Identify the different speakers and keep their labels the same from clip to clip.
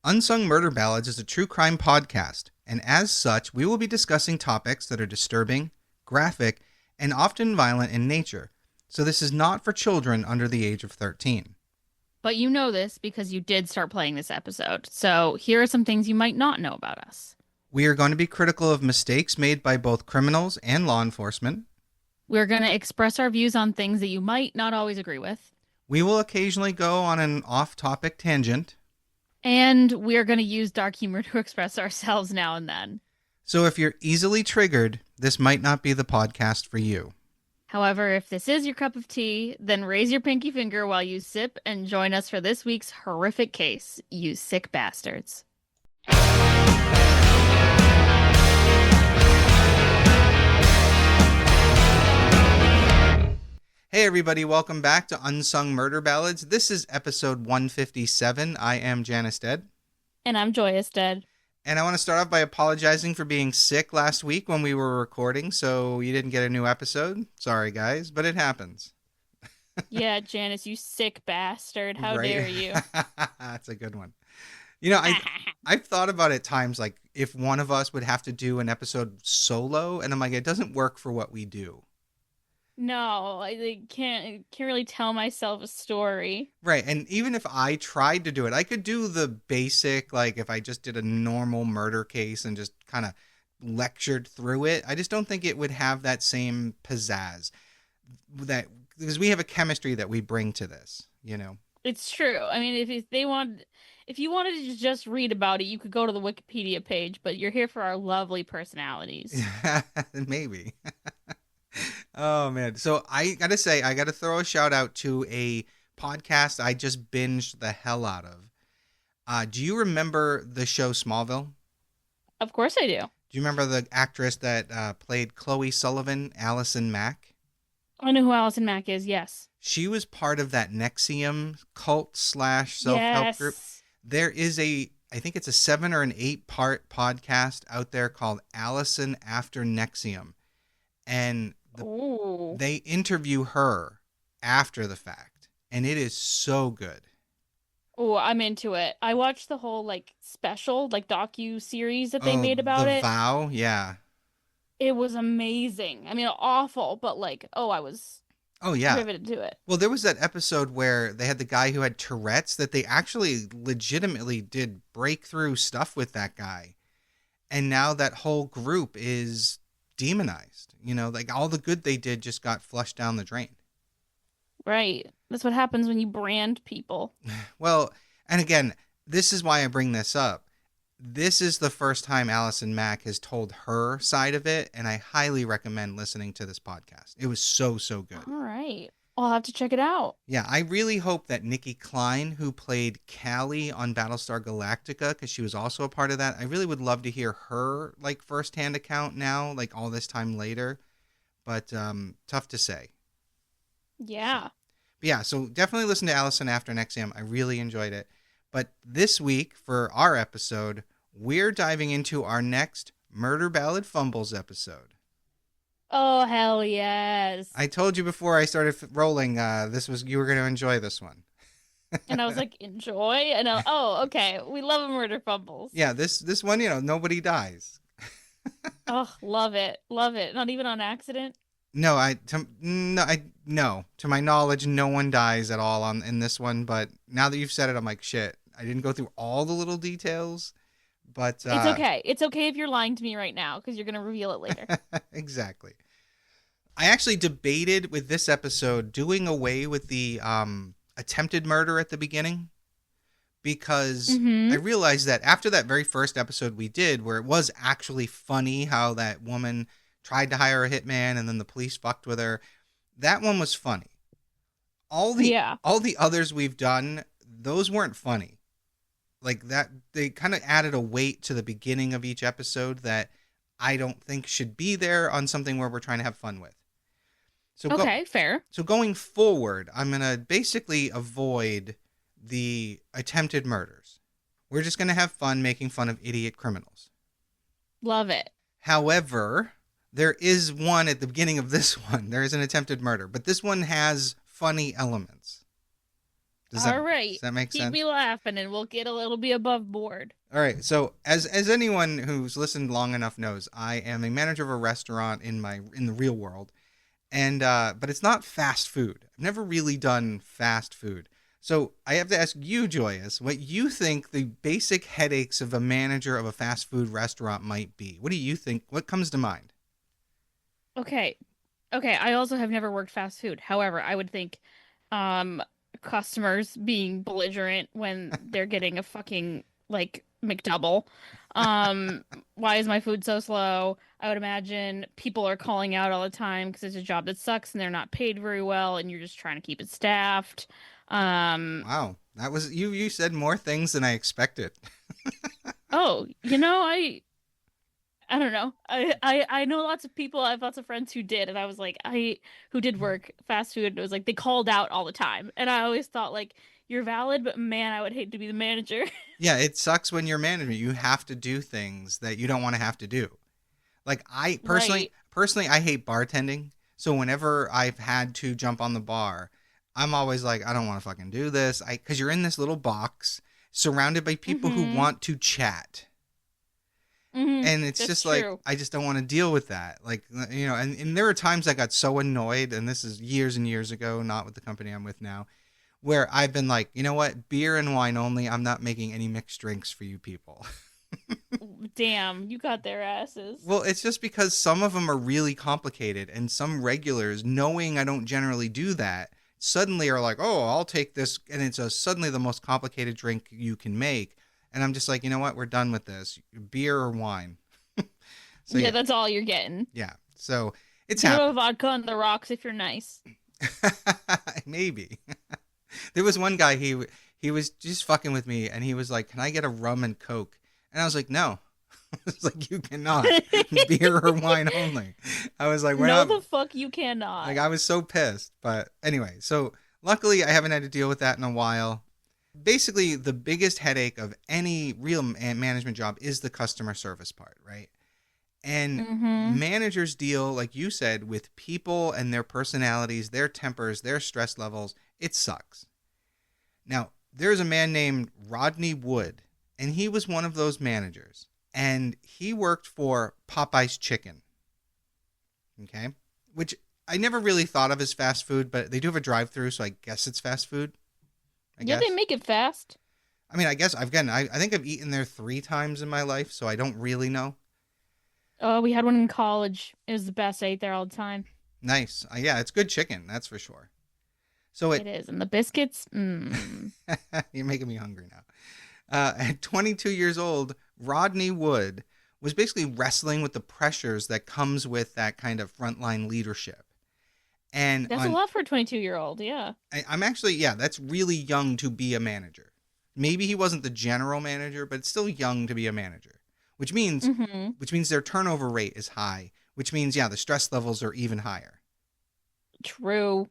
Speaker 1: Unsung Murder Ballads is a true crime podcast, and as such, we will be discussing topics that are disturbing, graphic, and often violent in nature. So this is not for children under the age of 13.
Speaker 2: But you know this because you did start playing this episode. So here are some things you might not know about us.
Speaker 1: We are going to be critical of mistakes made by both criminals and law enforcement.
Speaker 2: We're going to express our views on things that you might not always agree with.
Speaker 1: We will occasionally go on an off-topic tangent.
Speaker 2: And we're going to use dark humor to express ourselves now and then.
Speaker 1: So if you're easily triggered, this might not be the podcast for you.
Speaker 2: However, if this is your cup of tea, then raise your pinky finger while you sip and join us for this week's horrific case, you sick bastards.
Speaker 1: Hey everybody, welcome back to Unsung Murder Ballads. This is episode 157. I am Janice Dead.
Speaker 2: And I'm Joyous Dead.
Speaker 1: And I want to start off by apologizing for being sick last week when we were recording, so you didn't get a new episode. Sorry guys, but it happens.
Speaker 2: Yeah, Janice, you sick bastard. How dare you?
Speaker 1: That's a good one. You know, I've thought about it times, like, if one of us would have to do an episode solo, and I'm like, it doesn't work for what we do.
Speaker 2: No, I can't really tell myself a story.
Speaker 1: Right, and even if I tried to do it, I could do the basic, like, if I just did a normal murder case and just kind of lectured through it. I just don't think it would have that same pizzazz, that because we have a chemistry that we bring to this, you know.
Speaker 2: It's true. I mean, if you wanted to just read about it, you could go to the Wikipedia page, but you're here for our lovely personalities.
Speaker 1: Maybe. Oh man. So I gotta say, I gotta throw a shout out to a podcast I just binged the hell out of. Do you remember the show Smallville?
Speaker 2: Of course I do.
Speaker 1: Do you remember the actress that played Chloe Sullivan, Allison Mack?
Speaker 2: I know who Allison Mack is, yes.
Speaker 1: She was part of that Nexium cult / self-help group.
Speaker 2: Yes.
Speaker 1: There is I think it's a 7 or an 8-part podcast out there called Allison After Nexium. And they interview her after the fact. And it is so good.
Speaker 2: Oh, I'm into it. I watched the whole special, docu-series that they made about
Speaker 1: The
Speaker 2: it.
Speaker 1: Vow, yeah.
Speaker 2: It was amazing. I mean, awful, but I was riveted to it.
Speaker 1: Well, there was that episode where they had the guy who had Tourette's that they actually legitimately did breakthrough stuff with that guy. And now that whole group is demonized. You know, like all the good they did just got flushed down the drain.
Speaker 2: Right. That's what happens when you brand people.
Speaker 1: Well, and again, this is why I bring this up. This is the first time Allison Mack has told her side of it, and I highly recommend listening to this podcast. It was so good.
Speaker 2: All right. I'll have to check it out.
Speaker 1: Yeah, I really hope that Nikki Klein, who played Callie on Battlestar Galactica, because she was also a part of that, I really would love to hear her firsthand account now, all this time later. But tough to say.
Speaker 2: Yeah.
Speaker 1: So definitely listen to Allison After Nexium. I really enjoyed it. But this week, for our episode, we're diving into our next Murder Ballad Fumbles episode.
Speaker 2: Oh, hell yes.
Speaker 1: I told you before I started rolling, you were going to enjoy this one.
Speaker 2: And I was like, enjoy? And okay. We love a murder fumbles.
Speaker 1: Yeah, this one, nobody dies.
Speaker 2: Oh, love it. Love it. Not even on accident?
Speaker 1: No, to my knowledge, no one dies at all in this one. But now that you've said it, I'm like, shit. I didn't go through all the little details, but
Speaker 2: it's okay. It's okay if you're lying to me right now because you're gonna reveal it later.
Speaker 1: Exactly. I actually debated with this episode doing away with the attempted murder at the beginning because I realized that after that very first episode we did, where it was actually funny how that woman tried to hire a hitman and then the police fucked with her. That one was funny. All the others we've done, those weren't funny. Like that, they kind of added a weight to the beginning of each episode that I don't think should be there on something where we're trying to have fun with. So
Speaker 2: fair.
Speaker 1: So going forward, I'm going to basically avoid the attempted murders. We're just going to have fun making fun of idiot criminals.
Speaker 2: Love it.
Speaker 1: However, there is one at the beginning of this one. There is an attempted murder, but this one has funny elements.
Speaker 2: All
Speaker 1: Does
Speaker 2: right.
Speaker 1: that make
Speaker 2: Keep
Speaker 1: sense?
Speaker 2: me laughing and we'll get a little bit above board.
Speaker 1: All right. So as anyone who's listened long enough knows, I am a manager of a restaurant in the real world, and but it's not fast food. I've never really done fast food. So I have to ask you, Joyous, what you think the basic headaches of a manager of a fast food restaurant might be. What do you think? What comes to mind?
Speaker 2: Okay. Okay, I also have never worked fast food. However, I would think um customers being belligerent when they're getting a fucking like McDouble. Um, why is my food so slow? I would imagine people are calling out all the time because it's a job that sucks and they're not paid very well and you're just trying to keep it staffed. Um,
Speaker 1: Wow, that was you. You said more things than I expected.
Speaker 2: oh, I don't know. I know lots of people. I have lots of friends who did, and I was like, I who did work fast food. And it was like they called out all the time, and I always thought like you're valid, but man, I would hate to be the manager.
Speaker 1: Yeah, it sucks when you're management. You have to do things that you don't want to have to do. Like I
Speaker 2: Right.
Speaker 1: personally, I hate bartending. So whenever I've had to jump on the bar, I'm always like, I don't want to fucking do this. Because you're in this little box surrounded by people who
Speaker 2: Mm-hmm.
Speaker 1: want to chat.
Speaker 2: Mm-hmm.
Speaker 1: And it's
Speaker 2: That's
Speaker 1: just like,
Speaker 2: true.
Speaker 1: I just don't want to deal with that. Like, and there are times I got so annoyed, and this is years and years ago, not with the company I'm with now, where I've been like, you know what, beer and wine only. I'm not making any mixed drinks for you people.
Speaker 2: Damn, you got their asses.
Speaker 1: Well, it's just because some of them are really complicated, and some regulars, knowing I don't generally do that, suddenly are like, "Oh, I'll take this," and it's suddenly the most complicated drink you can make. And I'm just like, you know what? We're done with this. Beer or wine. So
Speaker 2: Yeah,
Speaker 1: yeah,
Speaker 2: that's all you're getting.
Speaker 1: yeah. So it's
Speaker 2: Give them a
Speaker 1: happened.
Speaker 2: vodka on the rocks if you're nice.
Speaker 1: Maybe there was one guy. He was just fucking with me, and he was like, "Can I get a rum and coke?" And I was like, "No." It's like you cannot beer or wine only. I was like, we're
Speaker 2: No,
Speaker 1: not.
Speaker 2: the fuck you
Speaker 1: Like
Speaker 2: cannot.
Speaker 1: I was so pissed, but anyway. So luckily, I haven't had to deal with that in a while. Basically, the biggest headache of any real management job is the customer service part, right? And
Speaker 2: Mm-hmm.
Speaker 1: managers deal, like you said, with people and their personalities, their tempers, their stress levels. It sucks. Now, there's a man named Rodney Wood, and he was one of those managers. And he worked for Popeye's Chicken, okay? Which I never really thought of as fast food, but they do have a drive through, so I guess it's fast food, I
Speaker 2: Yeah, they
Speaker 1: guess.
Speaker 2: make it fast.
Speaker 1: I mean, I guess I think I've eaten there 3 times in my life, so I don't really know.
Speaker 2: Oh, we had one in college. It was the best. I ate there all the time.
Speaker 1: Nice. Yeah, it's good chicken, that's for sure. So
Speaker 2: It is. And the biscuits, mm.
Speaker 1: you're making me hungry now. At 22 years old, Rodney Wood was basically wrestling with the pressures that comes with that kind of frontline leadership. And
Speaker 2: That's a
Speaker 1: on,
Speaker 2: lot for a 22-year-old. Yeah.
Speaker 1: I'm actually, yeah, that's really young to be a manager. Maybe he wasn't the general manager, but it's still young to be a manager, which means,
Speaker 2: Mm-hmm.
Speaker 1: which means their turnover rate is high, which means, yeah, the stress levels are even higher.
Speaker 2: True.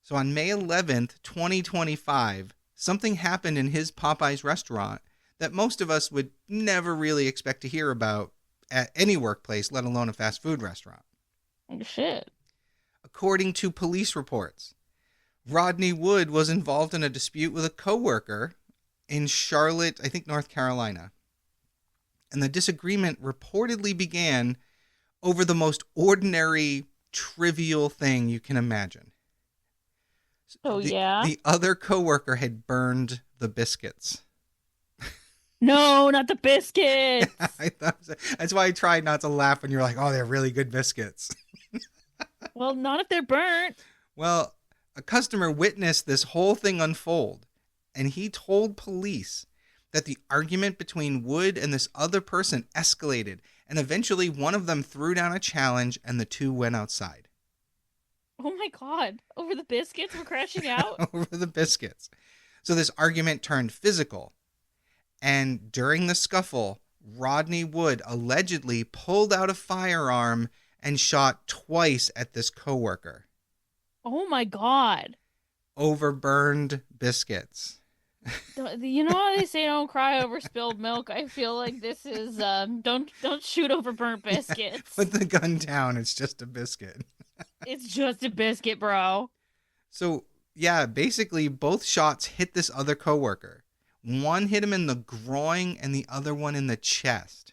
Speaker 1: So on May 11th, 2025, something happened in his Popeyes restaurant that most of us would never really expect to hear about at any workplace, let alone a fast food restaurant.
Speaker 2: Shit.
Speaker 1: According to police reports, Rodney Wood was involved in a dispute with a coworker in Charlotte, I think North Carolina. And the disagreement reportedly began over the most ordinary, trivial thing you can imagine.
Speaker 2: Oh,
Speaker 1: The,
Speaker 2: yeah.
Speaker 1: the other coworker had burned the biscuits.
Speaker 2: No, not the biscuits.
Speaker 1: I thought that's why I tried not to laugh when you're like, "Oh, they're really good biscuits."
Speaker 2: Well, not if they're burnt.
Speaker 1: Well, a customer witnessed this whole thing unfold, and he told police that the argument between Wood and this other person escalated, and eventually one of them threw down a challenge, and the two went outside
Speaker 2: Oh my God. Over the biscuits, we're crashing out.
Speaker 1: over the biscuits. So this argument turned physical, and during the scuffle, Rodney Wood allegedly pulled out a firearm and shot twice at this coworker
Speaker 2: Oh my God.
Speaker 1: over burned biscuits.
Speaker 2: You know how they say don't cry over spilled milk? I feel like this is don't shoot over burnt biscuits.
Speaker 1: Put the gun down, it's just a biscuit.
Speaker 2: It's just a biscuit, bro.
Speaker 1: So Yeah, basically both shots hit this other coworker. One hit him in the groin and the other one in the chest.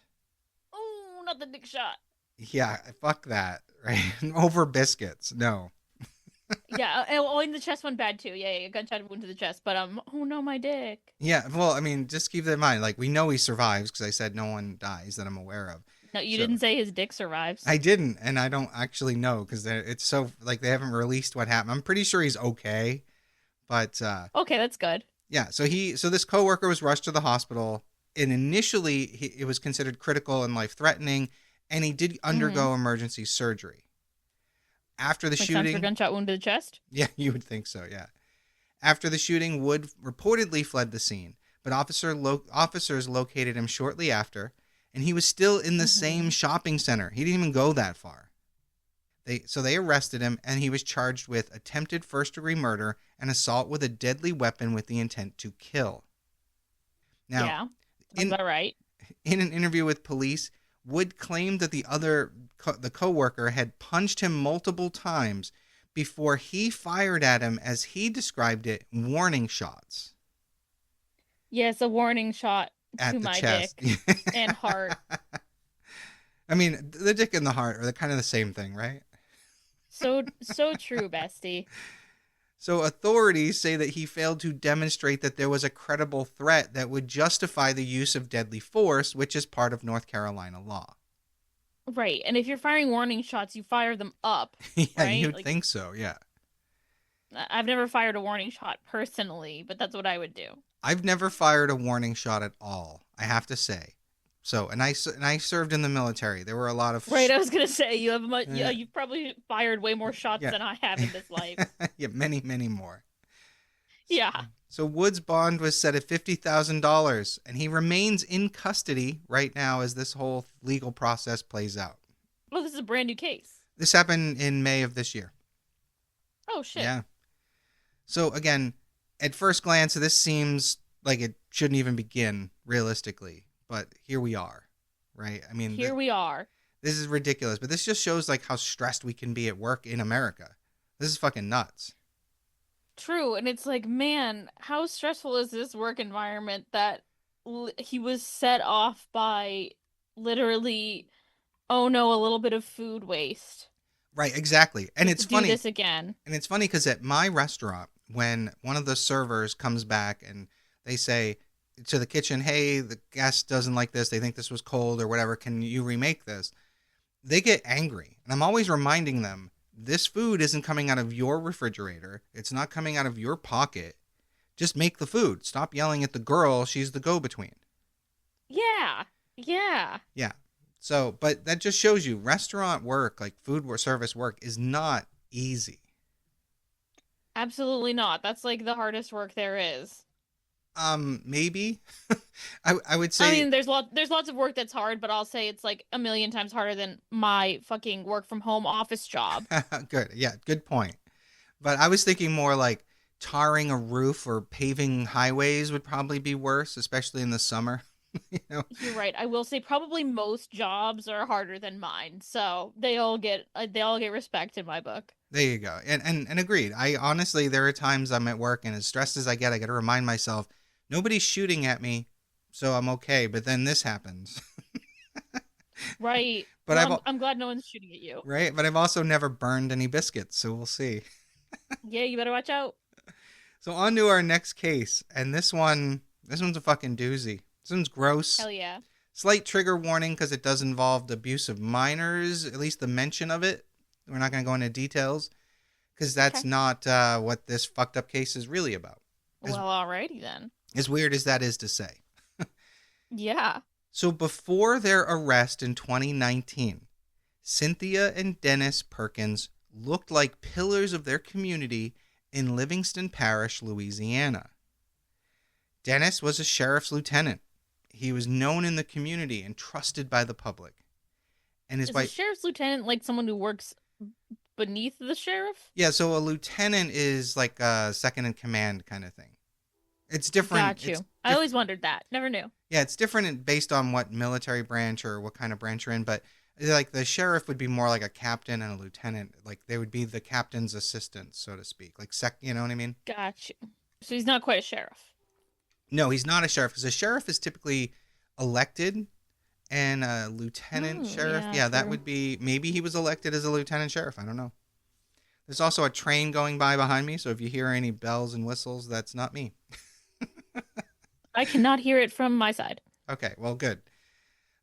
Speaker 2: Oh, not the dick shot.
Speaker 1: Yeah, fuck that, right? Over biscuits. No.
Speaker 2: Yeah, oh, in the chest one bad too. Yeah, yeah, gunshot wound to the chest. But oh no, my dick.
Speaker 1: Yeah, well, I mean, just keep that in mind. Like, we know he survives because I said no one dies that I'm aware of.
Speaker 2: No, you
Speaker 1: So
Speaker 2: didn't say his dick survives.
Speaker 1: I didn't, and I don't actually know because it's so like they haven't released what happened. I'm pretty sure he's okay, but
Speaker 2: Okay, that's good.
Speaker 1: yeah. So this coworker was rushed to the hospital, and initially it was considered critical and life threatening, and he did
Speaker 2: Mm-hmm.
Speaker 1: undergo emergency surgery after the
Speaker 2: Makes sense for
Speaker 1: shooting.
Speaker 2: gunshot wound to the chest.
Speaker 1: Yeah, you would think so. Yeah. After the shooting, Wood reportedly fled the scene, but officers located him shortly after, and he was still in the
Speaker 2: Mm-hmm.
Speaker 1: same shopping center. He didn't even go that far. They arrested him, and he was charged with attempted first-degree murder and assault with a deadly weapon with the intent to kill. Now,
Speaker 2: Yeah, sounds
Speaker 1: in
Speaker 2: about right.
Speaker 1: in an interview with police, Wood claimed that the coworker had punched him multiple times before he fired at him, as he described it, warning shots
Speaker 2: Yes, a warning shot to
Speaker 1: at the
Speaker 2: my
Speaker 1: chest.
Speaker 2: dick and heart.
Speaker 1: I mean, the dick and the heart are kind of the same thing, right?
Speaker 2: So true, bestie.
Speaker 1: So authorities say that he failed to demonstrate that there was a credible threat that would justify the use of deadly force, which is part of North Carolina law.
Speaker 2: Right, and if you're firing warning shots, you fire them up,
Speaker 1: Yeah,
Speaker 2: right?
Speaker 1: you'd
Speaker 2: Like
Speaker 1: think so, yeah.
Speaker 2: I've never fired a warning shot personally, but that's what I would do.
Speaker 1: I've never fired a warning shot at all, I have to say. So, and I served in the military. There were a lot of
Speaker 2: Right, I was gonna say you have much. Yeah,
Speaker 1: uh,
Speaker 2: you've probably fired way more shots
Speaker 1: yeah.
Speaker 2: than I have in this life.
Speaker 1: Yeah, many, many more.
Speaker 2: Yeah.
Speaker 1: So Wood's bond was set at $50,000, and he remains in custody right now as this whole legal process plays out.
Speaker 2: Well, this is a brand new case.
Speaker 1: This happened in May of this year.
Speaker 2: Oh shit.
Speaker 1: Yeah. So again, at first glance, this seems like it shouldn't even begin realistically, but here we are, right? I mean,
Speaker 2: Here we are.
Speaker 1: this is ridiculous, but this just shows like how stressed we can be at work in America. This is fucking nuts.
Speaker 2: True, and it's like, man, how stressful is this work environment that he was set off by literally, oh no, a little bit of food waste.
Speaker 1: Right, exactly.
Speaker 2: Do this again.
Speaker 1: And it's funny because at my restaurant, when one of the servers comes back and they say to the kitchen, "Hey, the guest doesn't like this. They think this was cold or whatever. Can you remake this?" They get angry. And I'm always reminding them, this food isn't coming out of your refrigerator. It's not coming out of your pocket. Just make the food. Stop yelling at the girl. She's the go-between.
Speaker 2: Yeah. Yeah.
Speaker 1: Yeah. So, but that just shows you restaurant work, like food service work, is not easy.
Speaker 2: Absolutely not. That's like the hardest work there is.
Speaker 1: Maybe. I would
Speaker 2: I
Speaker 1: say
Speaker 2: mean, there's lots of work that's hard, but I'll say it's like a million times harder than my fucking work from home office job.
Speaker 1: good. Yeah, good point. But I was thinking more like tarring a roof or paving highways would probably be worse, especially in the summer. you know.
Speaker 2: You're right. I will say probably most jobs are harder than mine, so they all get respect in my book.
Speaker 1: There you go. And agreed. I honestly, there are times I'm at work and as stressed as I get, I got to remind myself nobody's shooting at me, so I'm okay. But then this happens.
Speaker 2: Right.
Speaker 1: But
Speaker 2: I'm glad no one's shooting at you.
Speaker 1: right. But I've also never burned any biscuits, so we'll see.
Speaker 2: Yeah, you better watch out.
Speaker 1: So on to our next case, and this one's a fucking doozy. This one's gross.
Speaker 2: Hell yeah.
Speaker 1: Slight trigger warning because it does involve the abuse of minors, at least the mention of it. We're not going to go into details because that's
Speaker 2: Okay.
Speaker 1: not what this fucked up case is really about. As,
Speaker 2: Well, alrighty then.
Speaker 1: as weird as that is to say.
Speaker 2: Yeah.
Speaker 1: So before their arrest in 2019, Cynthia and Dennis Perkins looked like pillars of their community in Livingston Parish, Louisiana. Dennis was a sheriff's lieutenant. He was known in the community and trusted by the public. And his
Speaker 2: Is a
Speaker 1: wife,
Speaker 2: sheriff's lieutenant like someone who works beneath the sheriff?
Speaker 1: yeah, so a lieutenant is like a second in command kind of thing. It's different.
Speaker 2: Got you. I always wondered that. Never knew.
Speaker 1: Yeah, it's different based on what military branch or what kind of branch you're in, but Like the sheriff would be more like a captain and a lieutenant. Like they would be the captain's assistants, so to speak. Like you know what I mean?
Speaker 2: Got you. So he's not quite a sheriff.
Speaker 1: No, he's not a sheriff because a sheriff is typically elected, and a lieutenant sheriff,
Speaker 2: Yeah,
Speaker 1: yeah, that
Speaker 2: true.
Speaker 1: would be, maybe he was elected as a lieutenant sheriff. I don't know. There's also a train going by behind me, so if you hear any bells and whistles, that's not me.
Speaker 2: I cannot hear it from my side.
Speaker 1: Okay, well, good.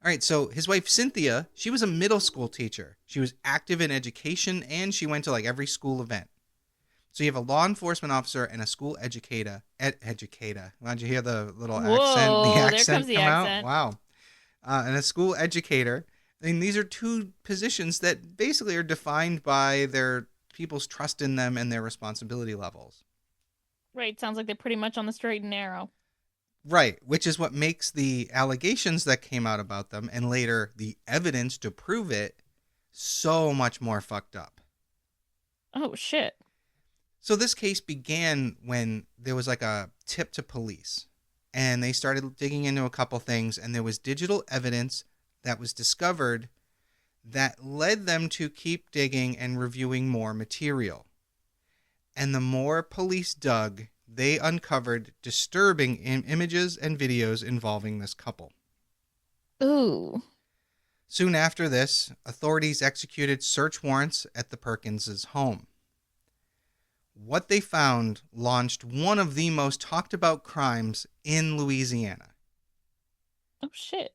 Speaker 1: All right, so his wife Cynthia, she was a middle school teacher. She was active in education, and she went to like every school event. So you have a law enforcement officer and a school educator. Educator. Why'd you hear the little accent? The
Speaker 2: Whoa, there comes
Speaker 1: accent
Speaker 2: the
Speaker 1: come out.
Speaker 2: accent.
Speaker 1: Wow. And a school educator. I mean, these are two positions that basically are defined by their people's trust in them and their responsibility levels.
Speaker 2: Right, sounds like they're pretty much on the straight and narrow.
Speaker 1: Right, which is what makes the allegations that came out about them and later the evidence to prove it so much more fucked up.
Speaker 2: Oh shit.
Speaker 1: So this case began when there was like a tip to police and they started digging into a couple things, and there was digital evidence that was discovered that led them to keep digging and reviewing more material. And the more police dug, they uncovered disturbing images and videos involving this couple.
Speaker 2: Ooh.
Speaker 1: Soon after this, authorities executed search warrants at the Perkins' home. What they found launched one of the most talked about crimes in Louisiana.
Speaker 2: Oh shit.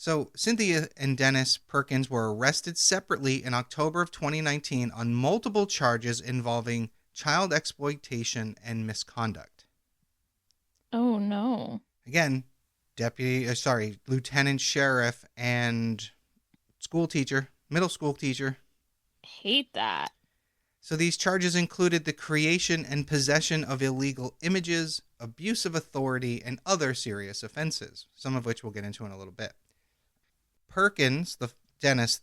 Speaker 1: So, Cynthia and Dennis Perkins were arrested separately in October of 2019 on multiple charges involving child exploitation and misconduct.
Speaker 2: Oh no.
Speaker 1: Again, lieutenant sheriff and school teacher, middle school teacher.
Speaker 2: Hate that.
Speaker 1: So these charges included the creation and possession of illegal images, abuse of authority, and other serious offenses, some of which we'll get into in a little bit. Perkins, Dennis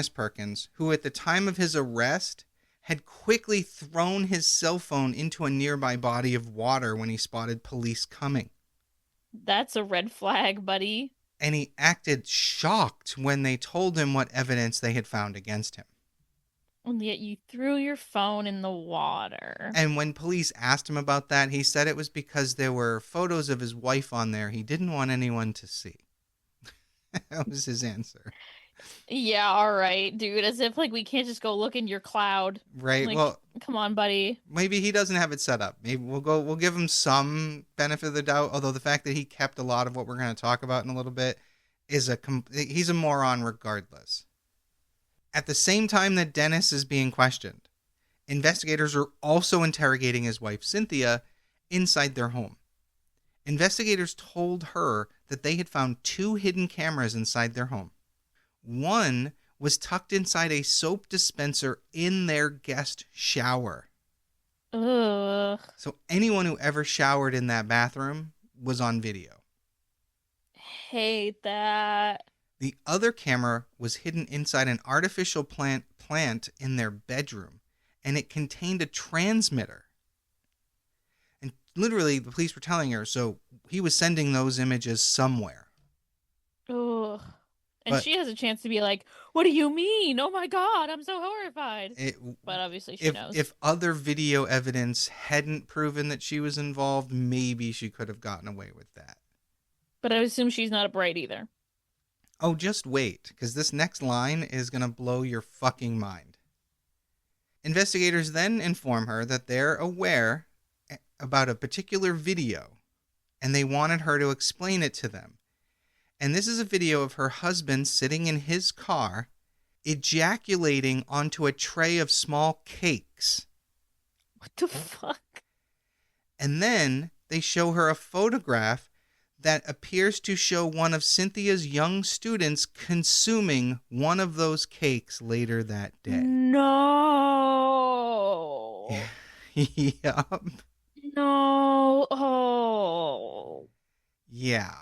Speaker 1: Perkins, who at the time of his arrest had quickly thrown his cell phone into a nearby body of water when he spotted police coming.
Speaker 2: That's a red flag, buddy.
Speaker 1: And he acted shocked when they told him what evidence they had found against him.
Speaker 2: And yet you threw your phone in the water.
Speaker 1: And when police asked him about that, he said it was because there were photos of his wife on there he didn't want anyone to see. That was his answer.
Speaker 2: Yeah, all right, dude. As if like we can't just go look in your cloud.
Speaker 1: Right.
Speaker 2: Like,
Speaker 1: well,
Speaker 2: come on, buddy.
Speaker 1: maybe he doesn't have it set up. Maybe we'll give him some benefit of the doubt, although the fact that he kept a lot of what we're going to talk about in a little bit is he's a moron regardless. At the same time that Dennis is being questioned, investigators are also interrogating his wife Cynthia inside their home. Investigators told her that they had found 2 hidden cameras inside their home. One was tucked inside a soap dispenser in their guest shower.
Speaker 2: Ugh.
Speaker 1: So anyone who ever showered in that bathroom was on video.
Speaker 2: Hate that.
Speaker 1: The other camera was hidden inside an artificial plant in their bedroom, and it contained a transmitter. And literally, the police were telling her, so he was sending those images somewhere.
Speaker 2: Ugh. And
Speaker 1: But
Speaker 2: she has a chance to be like, "What do you mean? Oh my God, I'm so horrified." But obviously she knows.
Speaker 1: If other video evidence hadn't proven that she was involved, maybe she could have gotten away with that.
Speaker 2: But I assume she's not a bright either.
Speaker 1: Oh, just wait, because this next line is going to blow your fucking mind. Investigators then inform her that they're aware about a particular video, and they wanted her to explain it to them. And this is a video of her husband sitting in his car, ejaculating onto a tray of small cakes.
Speaker 2: What the fuck?
Speaker 1: And then they show her a photograph that appears to show one of Cynthia's young students consuming one of those cakes later that day.
Speaker 2: No.
Speaker 1: Yup.
Speaker 2: No. Oh.
Speaker 1: Yeah.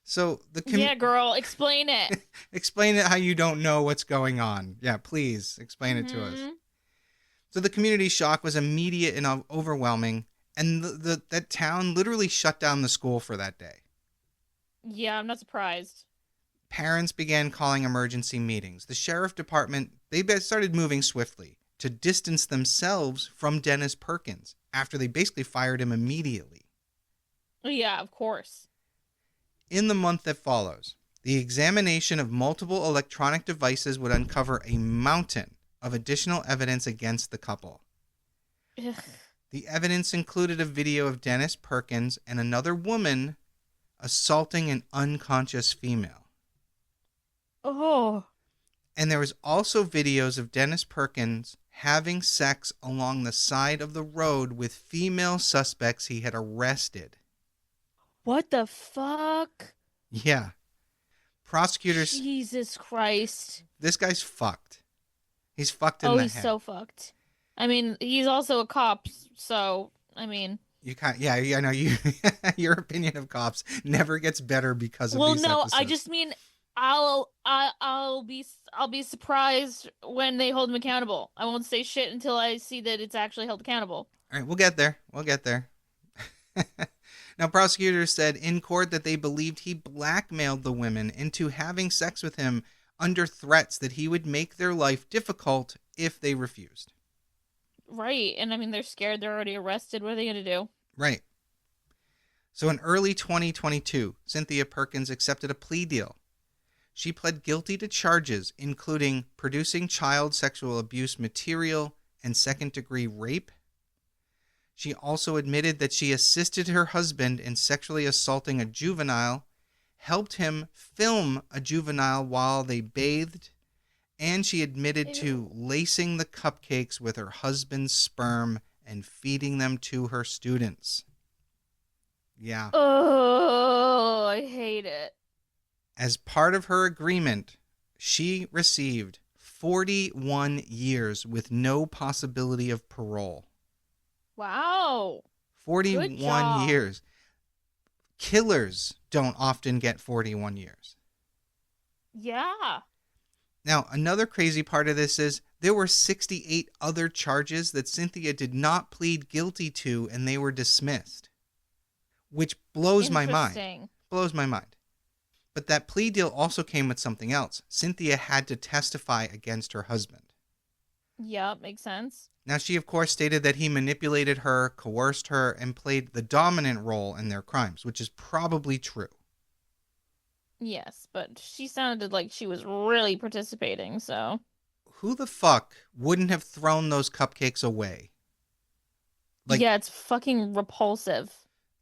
Speaker 1: So
Speaker 2: yeah, girl, explain it.
Speaker 1: Explain it how you don't know what's going on. Yeah, please explain it to us. So the community shock was immediate and overwhelming, and that town literally shut down the school for that day.
Speaker 2: Yeah, I'm not surprised.
Speaker 1: Parents began calling emergency meetings. The sheriff department, they started moving swiftly to distance themselves from Dennis Perkins after they basically fired him immediately.
Speaker 2: Yeah, of course.
Speaker 1: In the month that follows, the examination of multiple electronic devices would uncover a mountain of additional evidence against the couple.
Speaker 2: Ugh.
Speaker 1: The evidence included a video of Dennis Perkins and another woman assaulting an unconscious female.
Speaker 2: Oh.
Speaker 1: And there was also videos of Dennis Perkins having sex along the side of the road with female suspects he had arrested.
Speaker 2: What the fuck?
Speaker 1: Yeah. Prosecutors...
Speaker 2: Jesus Christ.
Speaker 1: This guy's fucked. He's fucked in the head.
Speaker 2: Oh, he's so fucked. I mean, he's also a cop, so, I mean...
Speaker 1: You can't... Yeah, I know. Your opinion of cops never gets better because of these episodes.
Speaker 2: I just mean... I'll be surprised when they hold him accountable. I won't say shit until I see that it's actually held accountable.
Speaker 1: All right, we'll get there. Now, prosecutors said in court that they believed he blackmailed the women into having sex with him under threats that he would make their life difficult if they refused.
Speaker 2: Right, and I mean, they're scared. They're already arrested. What are they going to do?
Speaker 1: Right. So in early 2022, Cynthia Perkins accepted a plea deal. She pled guilty to charges including producing child sexual abuse material and second-degree rape. She also admitted that she assisted her husband in sexually assaulting a juvenile, helped him film a juvenile while they bathed, and she admitted to lacing the cupcakes with her husband's sperm and feeding them to her students. Yeah.
Speaker 2: Oh, I hate it.
Speaker 1: As part of her agreement, she received 41 years with no possibility of parole.
Speaker 2: Wow.
Speaker 1: 41 years. Killers don't often get 41 years.
Speaker 2: Yeah.
Speaker 1: Now, another crazy part of this is there were 68 other charges that Cynthia did not plead guilty to, and they were dismissed. Which blows my mind. Blows my mind. But that plea deal also came with something else. Cynthia had to testify against her husband.
Speaker 2: Yeah, makes sense.
Speaker 1: Now, she, of course, stated that he manipulated her, coerced her, and played the dominant role in their crimes, which is probably true.
Speaker 2: Yes, but she sounded like she was really participating, so...
Speaker 1: Who the fuck wouldn't have thrown those cupcakes away?
Speaker 2: Yeah, it's fucking repulsive.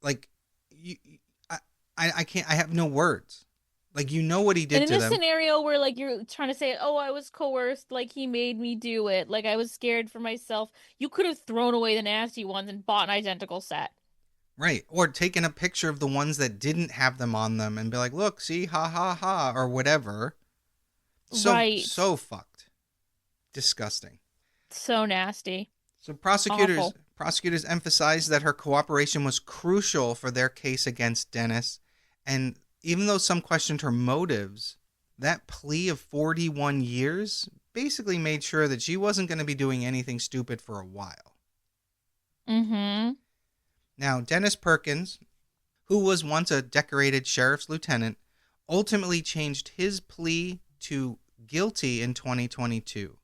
Speaker 1: I can't, I have no words. You know what he did to them.
Speaker 2: And in a scenario where, you're trying to say, oh, I was coerced, he made me do it, I was scared for myself, you could have thrown away the nasty ones and bought an identical set.
Speaker 1: Right. Or taken a picture of the ones that didn't have them on them and be like, look, see, ha, ha, ha, or whatever. So fucked. Disgusting.
Speaker 2: So nasty.
Speaker 1: So prosecutors emphasized that her cooperation was crucial for their case against Dennis, and even though some questioned her motives, that plea of 41 years basically made sure that she wasn't going to be doing anything stupid for a while.
Speaker 2: Mm-hmm.
Speaker 1: Now, Dennis Perkins, who was once a decorated sheriff's lieutenant, ultimately changed his plea to guilty in 2022.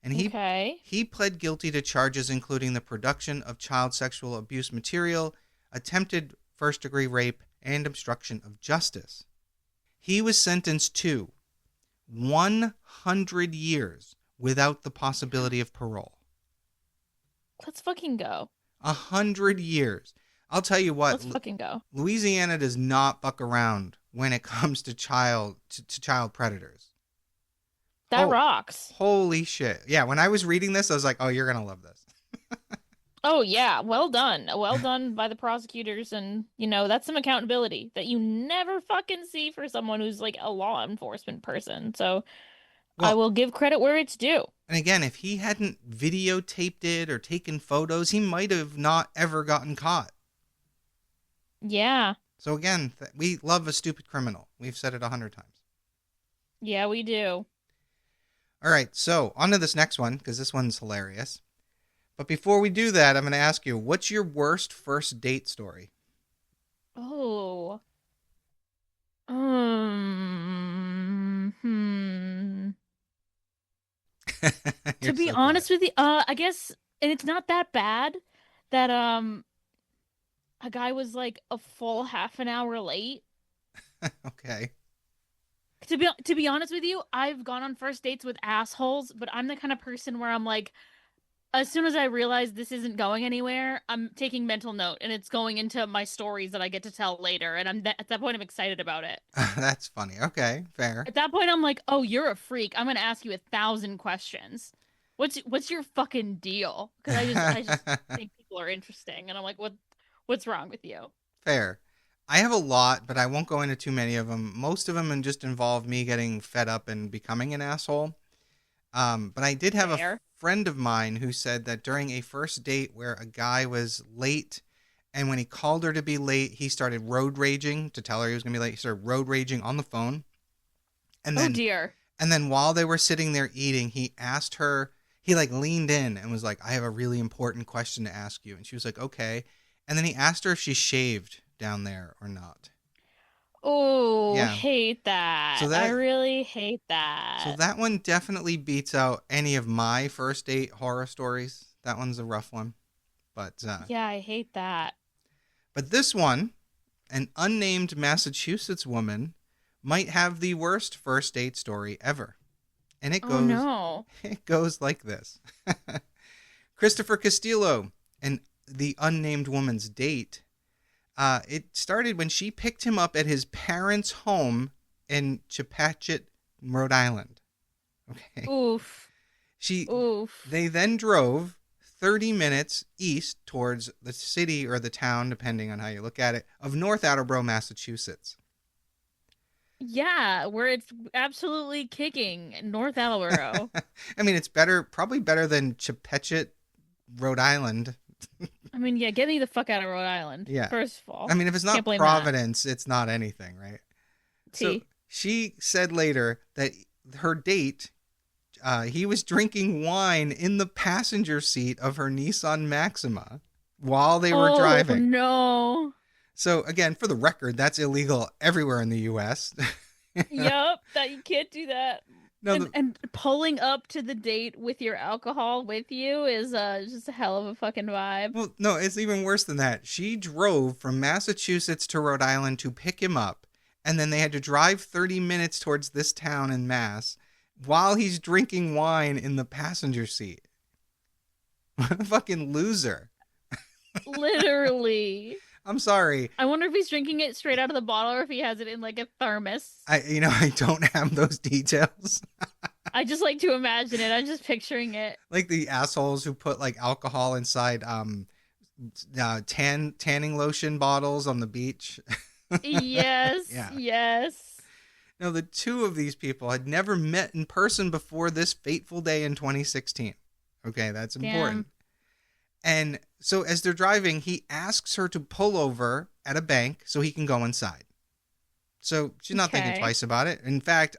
Speaker 1: And he pled guilty to charges including the production of child sexual abuse material, attempted first-degree rape, and obstruction of justice. He was sentenced to 100 years without the possibility of parole.
Speaker 2: Let's fucking go.
Speaker 1: 100 years. I'll tell you what.
Speaker 2: Let's fucking go.
Speaker 1: Louisiana does not fuck around when it comes to child predators.
Speaker 2: That rocks.
Speaker 1: Holy shit. Yeah, when I was reading this, I was like, oh, you're going to love this.
Speaker 2: Oh, yeah. Well done. Well done by the prosecutors. And, that's some accountability that you never fucking see for someone who's a law enforcement person. So I will give credit where it's due.
Speaker 1: And again, if he hadn't videotaped it or taken photos, he might have not ever gotten caught.
Speaker 2: Yeah.
Speaker 1: So again, we love a stupid criminal. We've said it 100 times.
Speaker 2: Yeah, we do.
Speaker 1: All right, so on to this next one, because this one's hilarious. But before we do that, I'm going to ask you, what's your worst first date story?
Speaker 2: Oh. To
Speaker 1: You're
Speaker 2: be
Speaker 1: so quiet.
Speaker 2: honest with you, I guess, and it's not that bad that a guy was like a full half an hour late.
Speaker 1: Okay.
Speaker 2: To be honest with you, I've gone on first dates with assholes, but I'm the kind of person where I'm like, as soon as I realize this isn't going anywhere, I'm taking mental note and it's going into my stories that I get to tell later. And at that point, I'm excited about it.
Speaker 1: That's funny. Okay, fair.
Speaker 2: At that point, I'm like, oh, you're a freak. I'm gonna ask you 1,000 questions. What's your fucking deal? Because I just think people are interesting, and I'm like, what's wrong with you?
Speaker 1: Fair. I have a lot, but I won't go into too many of them. Most of them just involve me getting fed up and becoming an asshole. But I did have a
Speaker 2: Fair.
Speaker 1: friend of mine who said that during a first date where a guy was late, and when he called her to be late, he started road raging to tell her he was going to be late. He started road raging on the phone. And
Speaker 2: Oh
Speaker 1: then
Speaker 2: dear.
Speaker 1: and then while they were sitting there eating, he asked her, he like leaned in and was like, "I have a really important question to ask you." And she was like, "Okay." And then he asked her if she shaved down there or not.
Speaker 2: Oh,
Speaker 1: Yeah.
Speaker 2: hate
Speaker 1: So
Speaker 2: that. I
Speaker 1: that
Speaker 2: really hate
Speaker 1: so
Speaker 2: that.
Speaker 1: that one definitely beats out any of my first date horror stories. That one's a rough one. But
Speaker 2: Yeah, I hate that.
Speaker 1: this one, an unnamed Massachusetts woman might have the worst first date story ever. And it
Speaker 2: Oh
Speaker 1: goes
Speaker 2: no.
Speaker 1: it goes like this. Christopher Castillo and the unnamed woman's date. It started when she picked him up at his parents' home in Chepachet, Rhode Island. Okay.
Speaker 2: Oof.
Speaker 1: She
Speaker 2: Oof.
Speaker 1: They then drove 30 minutes east towards the city or the town, depending on how you look at it, of North Attleboro, Massachusetts.
Speaker 2: Yeah, where it's absolutely kicking North Attleboro.
Speaker 1: I mean, it's better, probably better than Chepachet, Rhode Island.
Speaker 2: I mean, yeah, get me the fuck out of Rhode Island,
Speaker 1: Yeah.
Speaker 2: first of
Speaker 1: I
Speaker 2: all.
Speaker 1: mean, if it's
Speaker 2: Can't
Speaker 1: not
Speaker 2: blame that.
Speaker 1: Providence, it's not anything, right? So
Speaker 2: T.
Speaker 1: she said later that her date, he was drinking wine in the passenger seat of her Nissan Maxima while they were
Speaker 2: Oh
Speaker 1: driving.
Speaker 2: no.
Speaker 1: So again, for the record, that's illegal everywhere in the U.S.
Speaker 2: Yep, that you can't do that.
Speaker 1: No,
Speaker 2: And pulling up to the date with your alcohol with you is just a hell of a fucking vibe.
Speaker 1: well, no, it's even worse than that. She drove from Massachusetts to Rhode Island to pick him up, and then they had to drive 30 minutes towards this town in Mass while he's drinking wine in the passenger seat. What a fucking loser.
Speaker 2: Literally.
Speaker 1: I'm sorry.
Speaker 2: I wonder if he's drinking it straight out of the bottle or if he has it in like a thermos.
Speaker 1: I don't have those details.
Speaker 2: I just like to imagine it. I'm just picturing it.
Speaker 1: Like the assholes who put like alcohol inside tanning lotion bottles on the beach.
Speaker 2: Yes,
Speaker 1: Yeah.
Speaker 2: yes.
Speaker 1: Now the two of these people had never met in person before this fateful day in 2016. Okay, that's important.
Speaker 2: Damn.
Speaker 1: And so as they're driving, he asks her to pull over at a bank so he can go inside. So she's not thinking
Speaker 2: Okay.
Speaker 1: twice about it. In fact,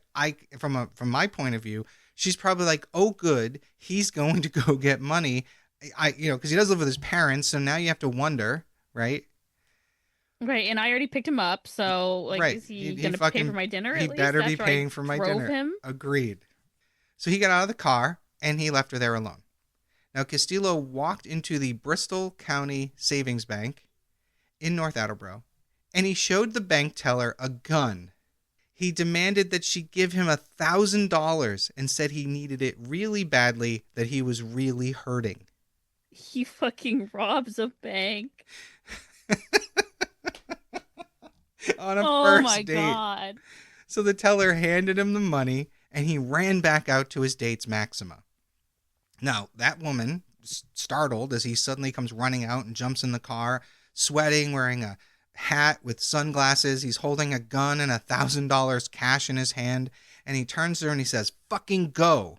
Speaker 1: from my point of view, she's probably like, "Oh, good, he's going to go get money." Because he does live with his parents, so now you have to wonder, right?
Speaker 2: Right, and I already picked him up, so like,
Speaker 1: Right.
Speaker 2: is he gonna pay for my dinner
Speaker 1: He
Speaker 2: at least
Speaker 1: better be
Speaker 2: after I
Speaker 1: paying for my
Speaker 2: drove
Speaker 1: dinner.
Speaker 2: him?
Speaker 1: Agreed. So he got out of the car and he left her there alone. Now Castillo walked into the Bristol County Savings Bank in North Attleboro, and he showed the bank teller a gun. He demanded that she give him $1,000 and said he needed it really badly, that he was really hurting.
Speaker 2: He fucking robs a bank.
Speaker 1: On a
Speaker 2: Oh my
Speaker 1: first date.
Speaker 2: God.
Speaker 1: So the teller handed him the money and he ran back out to his date's Maxima. Now, that woman, startled as he suddenly comes running out and jumps in the car, sweating, wearing a hat with sunglasses. He's holding a gun and $1,000 cash in his hand. And he turns to her and he says, "Fucking go."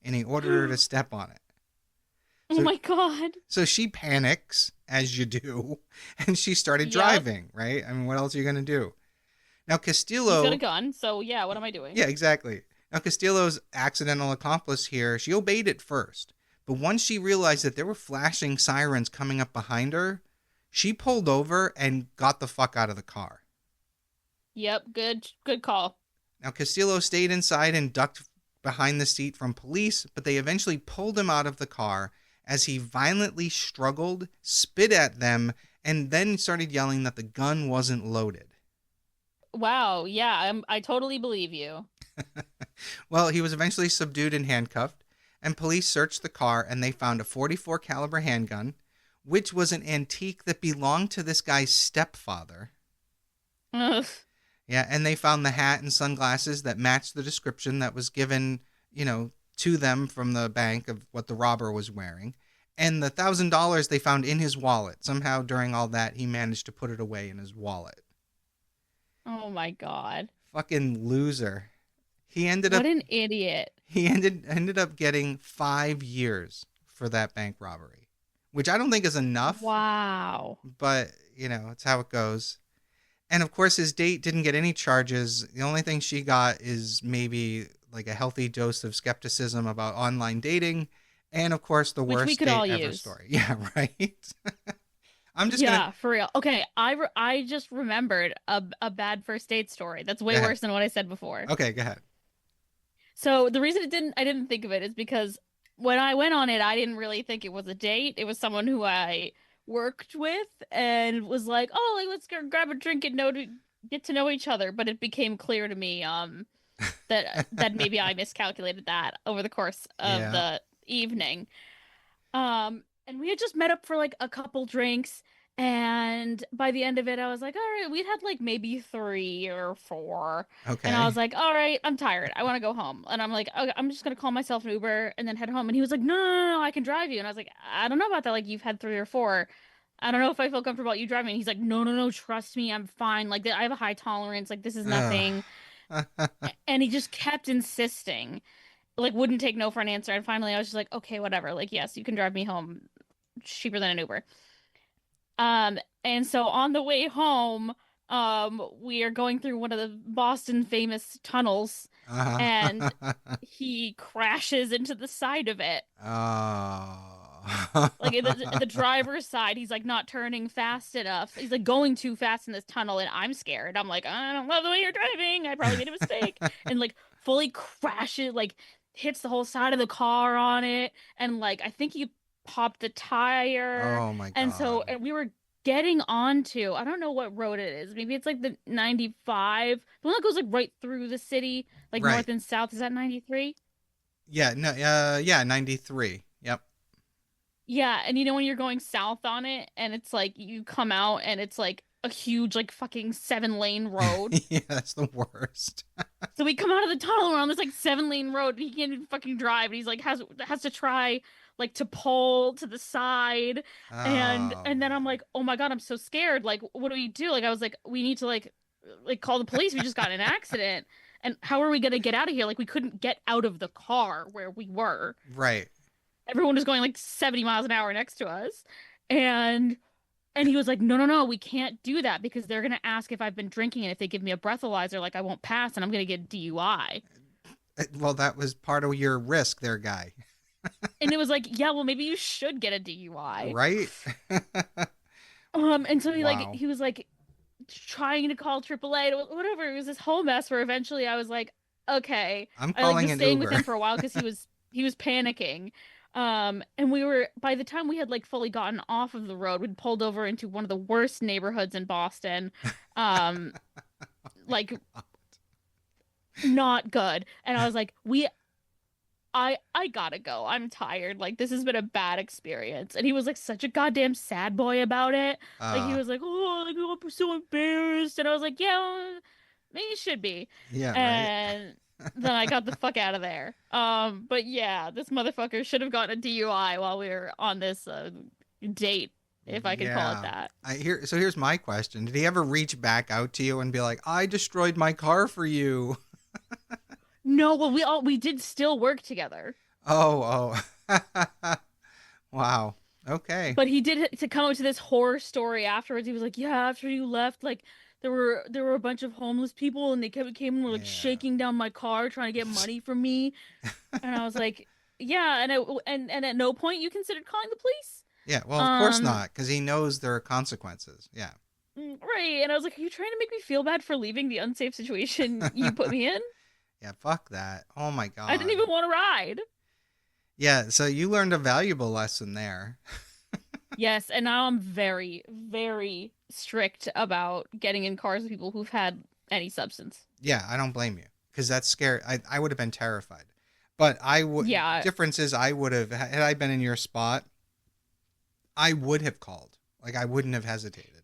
Speaker 1: And he ordered her to step on it.
Speaker 2: Oh
Speaker 1: So,
Speaker 2: my God.
Speaker 1: so she panics, as you do, and she started
Speaker 2: Yep.
Speaker 1: driving, right? I mean, what else are you going to do? Now,
Speaker 2: He's got a
Speaker 1: Castillo,
Speaker 2: gun, so yeah, what am I doing?
Speaker 1: yeah, exactly. Now, Castillo's accidental accomplice here, she obeyed at first. But once she realized that there were flashing sirens coming up behind her, she pulled over and got the fuck out of the car.
Speaker 2: Yep, good call.
Speaker 1: Now, Castillo stayed inside and ducked behind the seat from police, but they eventually pulled him out of the car as he violently struggled, spit at them, and then started yelling that the gun wasn't loaded.
Speaker 2: Wow. Yeah, I totally believe you.
Speaker 1: Well, he was eventually subdued and handcuffed, and police searched the car and they found a 44 caliber handgun, which was an antique that belonged to this guy's stepfather.
Speaker 2: Ugh.
Speaker 1: Yeah, and they found the hat and sunglasses that matched the description that was given, to them from the bank of what the robber was wearing. And the $1,000 they found in his wallet. Somehow during all that, he managed to put it away in his wallet.
Speaker 2: Oh my God.
Speaker 1: Fucking loser. He ended
Speaker 2: What
Speaker 1: up
Speaker 2: an idiot.
Speaker 1: he ended up getting 5 years for that bank robbery, which I don't think is enough,
Speaker 2: Wow.
Speaker 1: but it's how it goes. And of course, his date didn't get any charges. The only thing she got is maybe like a healthy dose of skepticism about online dating, and of course, the
Speaker 2: Which we
Speaker 1: worst
Speaker 2: could
Speaker 1: date
Speaker 2: all
Speaker 1: ever
Speaker 2: use.
Speaker 1: story. Yeah, right. I'm just
Speaker 2: Yeah,
Speaker 1: gonna
Speaker 2: for real. Okay, I just remembered a bad first date story. That's
Speaker 1: go
Speaker 2: way
Speaker 1: ahead.
Speaker 2: worse than what I said before.
Speaker 1: Okay, go ahead.
Speaker 2: So the reason I didn't think of it is because when I went on it, I didn't really think it was a date. It was someone who I worked with and was like, "Oh, like let's go grab a drink and get to know each other." But it became clear to me that maybe I miscalculated that over the course of
Speaker 1: Yeah.
Speaker 2: the evening. And we had just met up for like a couple drinks, and by the end of it, I was like, all right, we'd had like maybe three or four, and I
Speaker 1: Okay.
Speaker 2: was like, all right, I'm tired. I want to go home. And I'm like, okay, I'm just gonna call myself an Uber and then head home. And he was like, no, no, no, no, I can drive you. And I was like, I don't know about that. Like, you've had three or four. I don't know if I feel comfortable about you driving. And he's like, no, no, no, trust me, I'm fine. Like, I have a high tolerance. Like, this is
Speaker 1: Ugh.
Speaker 2: nothing. And he just kept insisting, like, wouldn't take no for an answer. And finally, I was just like, okay, whatever. Like, yes, you can drive me home cheaper than an Uber. And so on the way home, we are going through one of the Boston famous tunnels, and
Speaker 1: Uh-huh.
Speaker 2: he crashes into the side of it.
Speaker 1: Oh.
Speaker 2: Like the driver's side, he's like not turning fast enough. He's like going too fast in this tunnel, and I'm scared. I'm like, I don't love the way you're driving. I probably made a mistake. And like fully crashes, like hits the whole side of the car on it, and like I think he popped the tire.
Speaker 1: Oh my
Speaker 2: And so
Speaker 1: God.
Speaker 2: and we were getting onto, I don't know what road it is. Maybe it's like the 95, the one that goes like right through the city, like
Speaker 1: Right.
Speaker 2: north and south. Is that 93?
Speaker 1: Yeah, no, yeah, 93. Yep.
Speaker 2: Yeah, and you know when you're going south on it and it's like you come out and it's like a huge like fucking 7-lane road.
Speaker 1: Yeah, that's the worst.
Speaker 2: So we come out of the tunnel, we're on this like 7-lane road and he can't even fucking drive and he's like has to try like to pull to the side,
Speaker 1: Oh
Speaker 2: and then I'm
Speaker 1: man.
Speaker 2: like, "Oh my God, I'm so scared. Like what do we do?" Like I was like, "We need to like call the police. We just got in an accident. And how are we gonna get out of here? Like we couldn't get out of the car where we were."
Speaker 1: Right.
Speaker 2: Everyone was going like 70 miles an hour next to us. And he was like, "No, no, no, we can't do that because they're gonna ask if I've been drinking, and if they give me a breathalyzer, like I won't pass and I'm gonna get DUI."
Speaker 1: Well, that was part of your risk there, guy.
Speaker 2: And it was like, "Yeah, well, maybe you should get a DUI."
Speaker 1: Right?
Speaker 2: And so
Speaker 1: Wow.
Speaker 2: he was like trying to call AAA, whatever. It was this whole mess where eventually I was like, okay.
Speaker 1: I'm
Speaker 2: I like
Speaker 1: calling
Speaker 2: was
Speaker 1: an
Speaker 2: staying with
Speaker 1: Uber.
Speaker 2: him for a while because he was panicking. And we were, by the time we had like fully gotten off of the road, we'd pulled over into one of the worst neighborhoods in Boston. Um, like not good. And I was like, I gotta go. I'm tired. Like this has been a bad experience. And he was like such a goddamn sad boy about it. Like he
Speaker 1: Uh,
Speaker 2: was like, "Oh, like I'm so embarrassed." And I was like, "Yeah, well, maybe you should be."
Speaker 1: yeah, right.
Speaker 2: And then I got the fuck out of there. But yeah, this motherfucker should have gotten a DUI while we were on this date, if I could call it
Speaker 1: Yeah.
Speaker 2: that.
Speaker 1: Here's my question. Did he ever reach back out to you and be like, "I destroyed my car for you"?
Speaker 2: No, well, we did still work together.
Speaker 1: Oh, oh. Wow. Okay.
Speaker 2: But he did to come up to this horror story afterwards. He was like, "Yeah, after you left, like there were a bunch of homeless people, and they came and were like
Speaker 1: Yeah.
Speaker 2: shaking down my car trying to get money from me." And I was like, "Yeah," and at no point you considered calling the police.
Speaker 1: Yeah, well, of course
Speaker 2: Um,
Speaker 1: not, because he knows there are consequences. Yeah.
Speaker 2: right. And I was like, "Are you trying to make me feel bad for leaving the unsafe situation you put me in?"
Speaker 1: Yeah, fuck that. Oh my
Speaker 2: I didn't
Speaker 1: god.
Speaker 2: even want to ride.
Speaker 1: Yeah, so you learned a valuable lesson there.
Speaker 2: Yes, and now I'm very, very strict about getting in cars with people who've had any substance.
Speaker 1: Yeah, I don't blame you because that's scary. I would have been terrified. But I would
Speaker 2: Yeah,
Speaker 1: difference is I would have had I been in your spot, I would have called. Like I wouldn't have hesitated.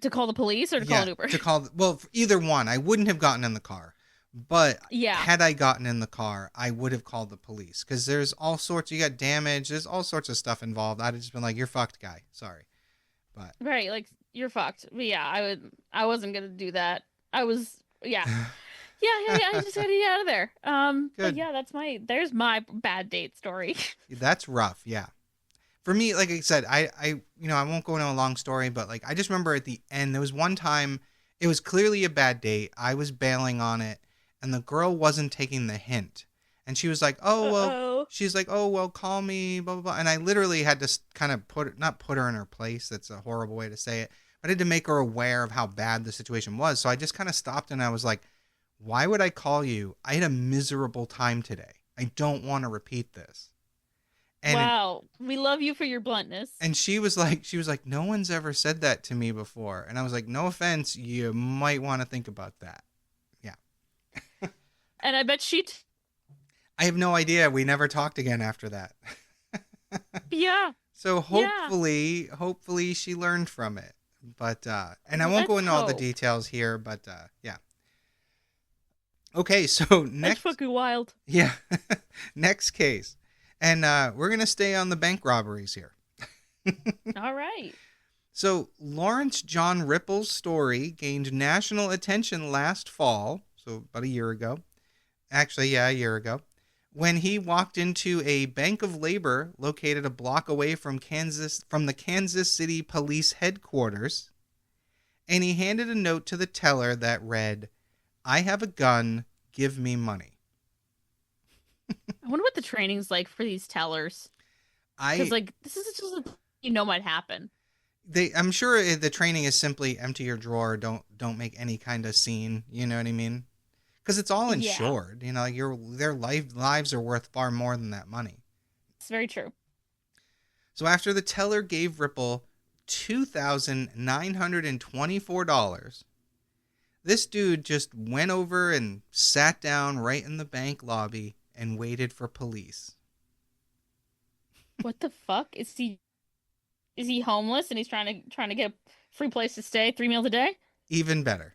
Speaker 2: to call the police or to call
Speaker 1: Yeah,
Speaker 2: an Uber.
Speaker 1: to call well, either one. I wouldn't have gotten in the car. But
Speaker 2: Yeah,
Speaker 1: had I gotten in the car, I would have called the police because there's all sorts. You got damage. There's all sorts of stuff involved. I'd have just been like, "You're fucked, guy. Sorry." But
Speaker 2: right. Like you're fucked. But yeah, I would. I wasn't gonna do that. I was. Yeah, yeah. I just gotta get out of there. But
Speaker 1: good.
Speaker 2: yeah, that's my. There's my bad date story.
Speaker 1: That's rough. Yeah. For me, like I said, I won't go into a long story, but like I just remember at the end, there was one time it was clearly a bad date. I was bailing on it, and the girl wasn't taking the hint, and she was like, "Oh well,"
Speaker 2: Uh-oh.
Speaker 1: she's like, "Oh well, call me," blah blah blah, and I literally had to kind of not put her in her place. That's a horrible way to say it, but I had to make her aware of how bad the situation was. So I just kind of stopped and I was like, "Why would I call you? I had a miserable time today. I don't want to repeat this." And
Speaker 2: Wow, we love you for your bluntness.
Speaker 1: and she was like, no one's ever said that to me before. And I was like, no offense, you might want to think about that. Yeah.
Speaker 2: And I bet
Speaker 1: I have no idea. We never talked again after that.
Speaker 2: yeah,
Speaker 1: So
Speaker 2: yeah.
Speaker 1: hopefully she learned from it. But and I won't
Speaker 2: Let's
Speaker 1: go into all the
Speaker 2: hope.
Speaker 1: details here, but yeah. Okay, so
Speaker 2: That's
Speaker 1: next
Speaker 2: fucking wild.
Speaker 1: yeah. Next case. And we're going to stay on the bank robberies here.
Speaker 2: All right.
Speaker 1: So, Lawrence John Ripple's story gained national attention last fall, so about a year ago. Actually, yeah, a year ago, when he walked into a bank of labor located a block away from the Kansas City Police headquarters, and he handed a note to the teller that read, "I have a gun, give me money."
Speaker 2: I wonder what the training's like for these tellers. Because
Speaker 1: I
Speaker 2: like this is just a, might happen.
Speaker 1: I'm sure the training is simply empty your drawer, don't make any kind of scene, you know what I mean? Because it's all
Speaker 2: Yeah,
Speaker 1: insured. Like their lives are worth far more than that money.
Speaker 2: it's very true.
Speaker 1: So after the teller gave Ripple $2,924, this dude just went over and sat down right in the bank lobby and waited for police.
Speaker 2: What the fuck is he homeless and he's trying to get a free place to stay, 3 meals a day?
Speaker 1: Even better.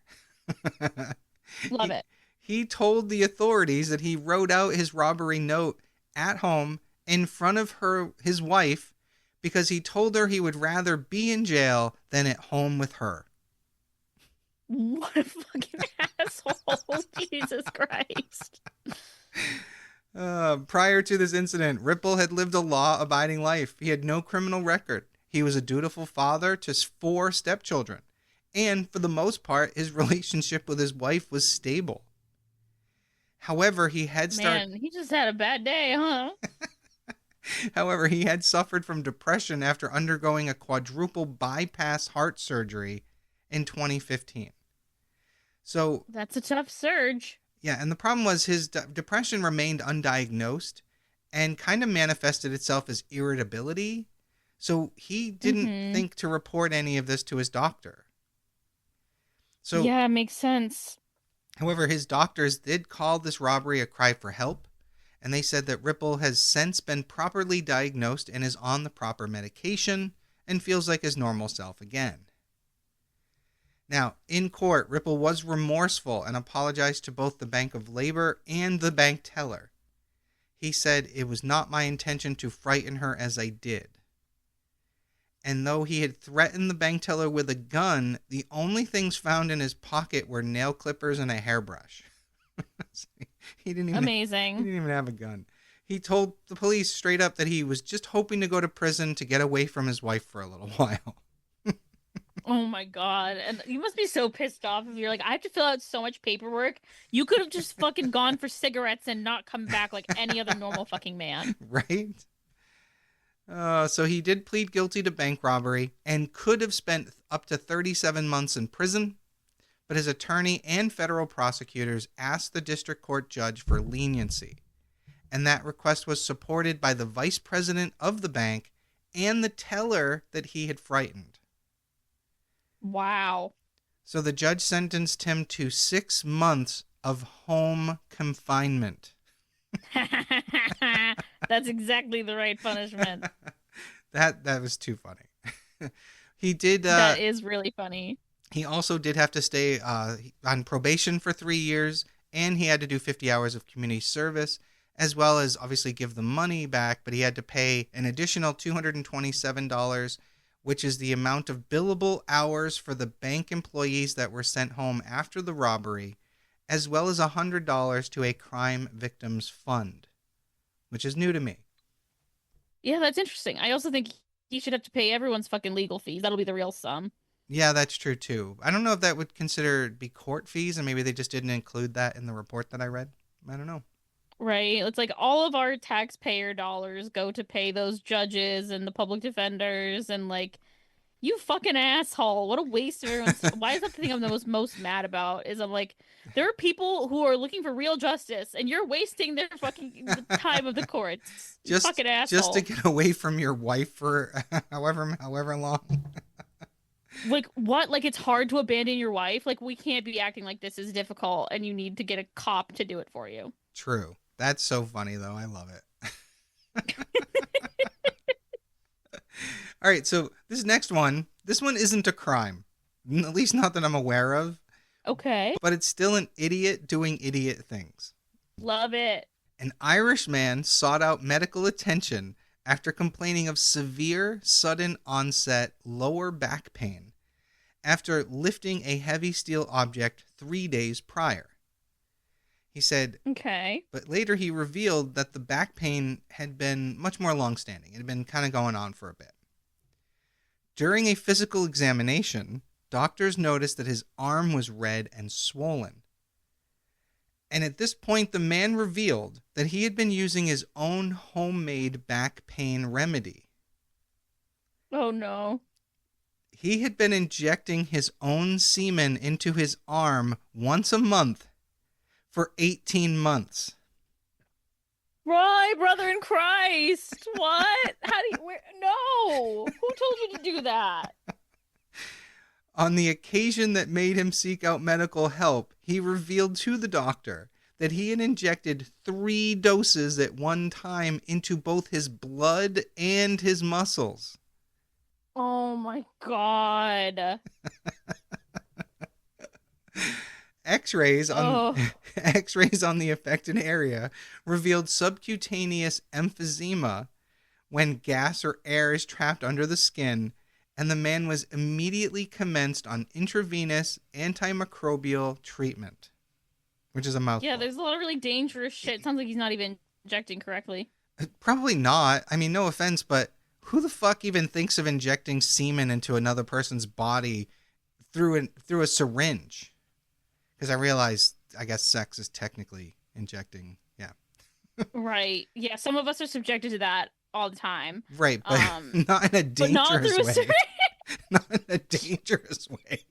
Speaker 2: Love
Speaker 1: he,
Speaker 2: it.
Speaker 1: he told the authorities that he wrote out his robbery note at home in front of his wife because he told her he would rather be in jail than at home with her.
Speaker 2: What a fucking asshole! Jesus Christ.
Speaker 1: Prior to this incident, Ripple had lived a law-abiding life. He had no criminal record. He was a dutiful father to 4 stepchildren. And for the most part, his relationship with his wife was stable. However, he had
Speaker 2: Man, he just had a bad day, huh?
Speaker 1: However, he had suffered from depression after undergoing a quadruple bypass heart surgery in 2015. So,
Speaker 2: That's a tough surge.
Speaker 1: yeah, and the problem was his depression remained undiagnosed and kind of manifested itself as irritability. So, he didn't
Speaker 2: Mm-hmm.
Speaker 1: think to report any of this to his doctor. So,
Speaker 2: Yeah, makes sense.
Speaker 1: however, his doctors did call this robbery a cry for help, and they said that Ripple has since been properly diagnosed and is on the proper medication and feels like his normal self again. Now, in court, Ripple was remorseful and apologized to both the Bank of Labor and the bank teller. He said, "It was not my intention to frighten her as I did." And though he had threatened the bank teller with a gun, the only things found in his pocket were nail clippers and a hairbrush. he didn't even he
Speaker 2: Amazing.
Speaker 1: didn't even have a gun. He told the police straight up that he was just hoping to go to prison to get away from his wife for a little while.
Speaker 2: Oh my God. And you must be so pissed off if you're like, I have to fill out so much paperwork. You could have just fucking gone for cigarettes and not come back like any other normal fucking man.
Speaker 1: Right? So he did plead guilty to bank robbery and could have spent up to 37 months in prison, but his attorney and federal prosecutors asked the district court judge for leniency. And that request was supported by the vice president of the bank and the teller that he had frightened.
Speaker 2: Wow.
Speaker 1: So the judge sentenced him to 6 months of home confinement.
Speaker 2: That's exactly the right punishment.
Speaker 1: That was too funny. He did.
Speaker 2: That is really funny.
Speaker 1: He also did have to stay on probation for 3 years, and he had to do 50 hours of community service, as well as obviously give the money back, but he had to pay an additional $227, which is the amount of billable hours for the bank employees that were sent home after the robbery, as well as $100 to a crime victims fund, which is new to me.
Speaker 2: Yeah, that's interesting. I also think he should have to pay everyone's fucking legal fees. That'll be the real sum.
Speaker 1: Yeah, that's true too. I don't know if that would consider be court fees, and maybe they just didn't include that in the report that I read. I don't know.
Speaker 2: Right? It's like all of our taxpayer dollars go to pay those judges and the public defenders and like you fucking asshole. What a waste of everyone's why is that the thing I'm the most mad about is I'm like there are people who are looking for real justice and you're wasting their fucking the time of the courts. You fucking asshole.
Speaker 1: Just to get away from your wife for however long.
Speaker 2: Like what? Like it's hard to abandon your wife? Like we can't be acting like this is difficult and you need to get a cop to do it for you.
Speaker 1: True. That's so funny though. I love it. All right, so this one isn't a crime. At least not that I'm aware of.
Speaker 2: Okay.
Speaker 1: But it's still an idiot doing idiot things.
Speaker 2: Love it.
Speaker 1: An Irish man sought out medical attention after complaining of severe, sudden onset lower back pain after lifting a heavy steel object 3 days prior. He said,
Speaker 2: okay.
Speaker 1: But later he revealed that the back pain had been much more long-standing. It had been kind of going on for a bit. During a physical examination, doctors noticed that his arm was red and swollen. And at this point, the man revealed that he had been using his own homemade back pain remedy.
Speaker 2: Oh, no.
Speaker 1: He had been injecting his own semen into his arm once a month for 18 months.
Speaker 2: My brother in Christ. What? How do you... No. Who told you to do that?
Speaker 1: On the occasion that made him seek out medical help, he revealed to the doctor that he had injected 3 doses at one time into both his blood and his muscles.
Speaker 2: Oh my God.
Speaker 1: X-rays on the affected area revealed subcutaneous emphysema when gas or air is trapped under the skin, and the man was immediately commenced on intravenous antimicrobial treatment, which is a mouthful.
Speaker 2: Yeah, there's a lot of really dangerous shit. It sounds like he's not even injecting correctly.
Speaker 1: Probably not. I mean, no offense, but who the fuck even thinks of injecting semen into another person's body through a syringe? Because I realize, I guess sex is technically injecting. Yeah.
Speaker 2: Right. Yeah, some of us are subjected to that all the time.
Speaker 1: Right, but not in a dangerous way. Not in a dangerous way.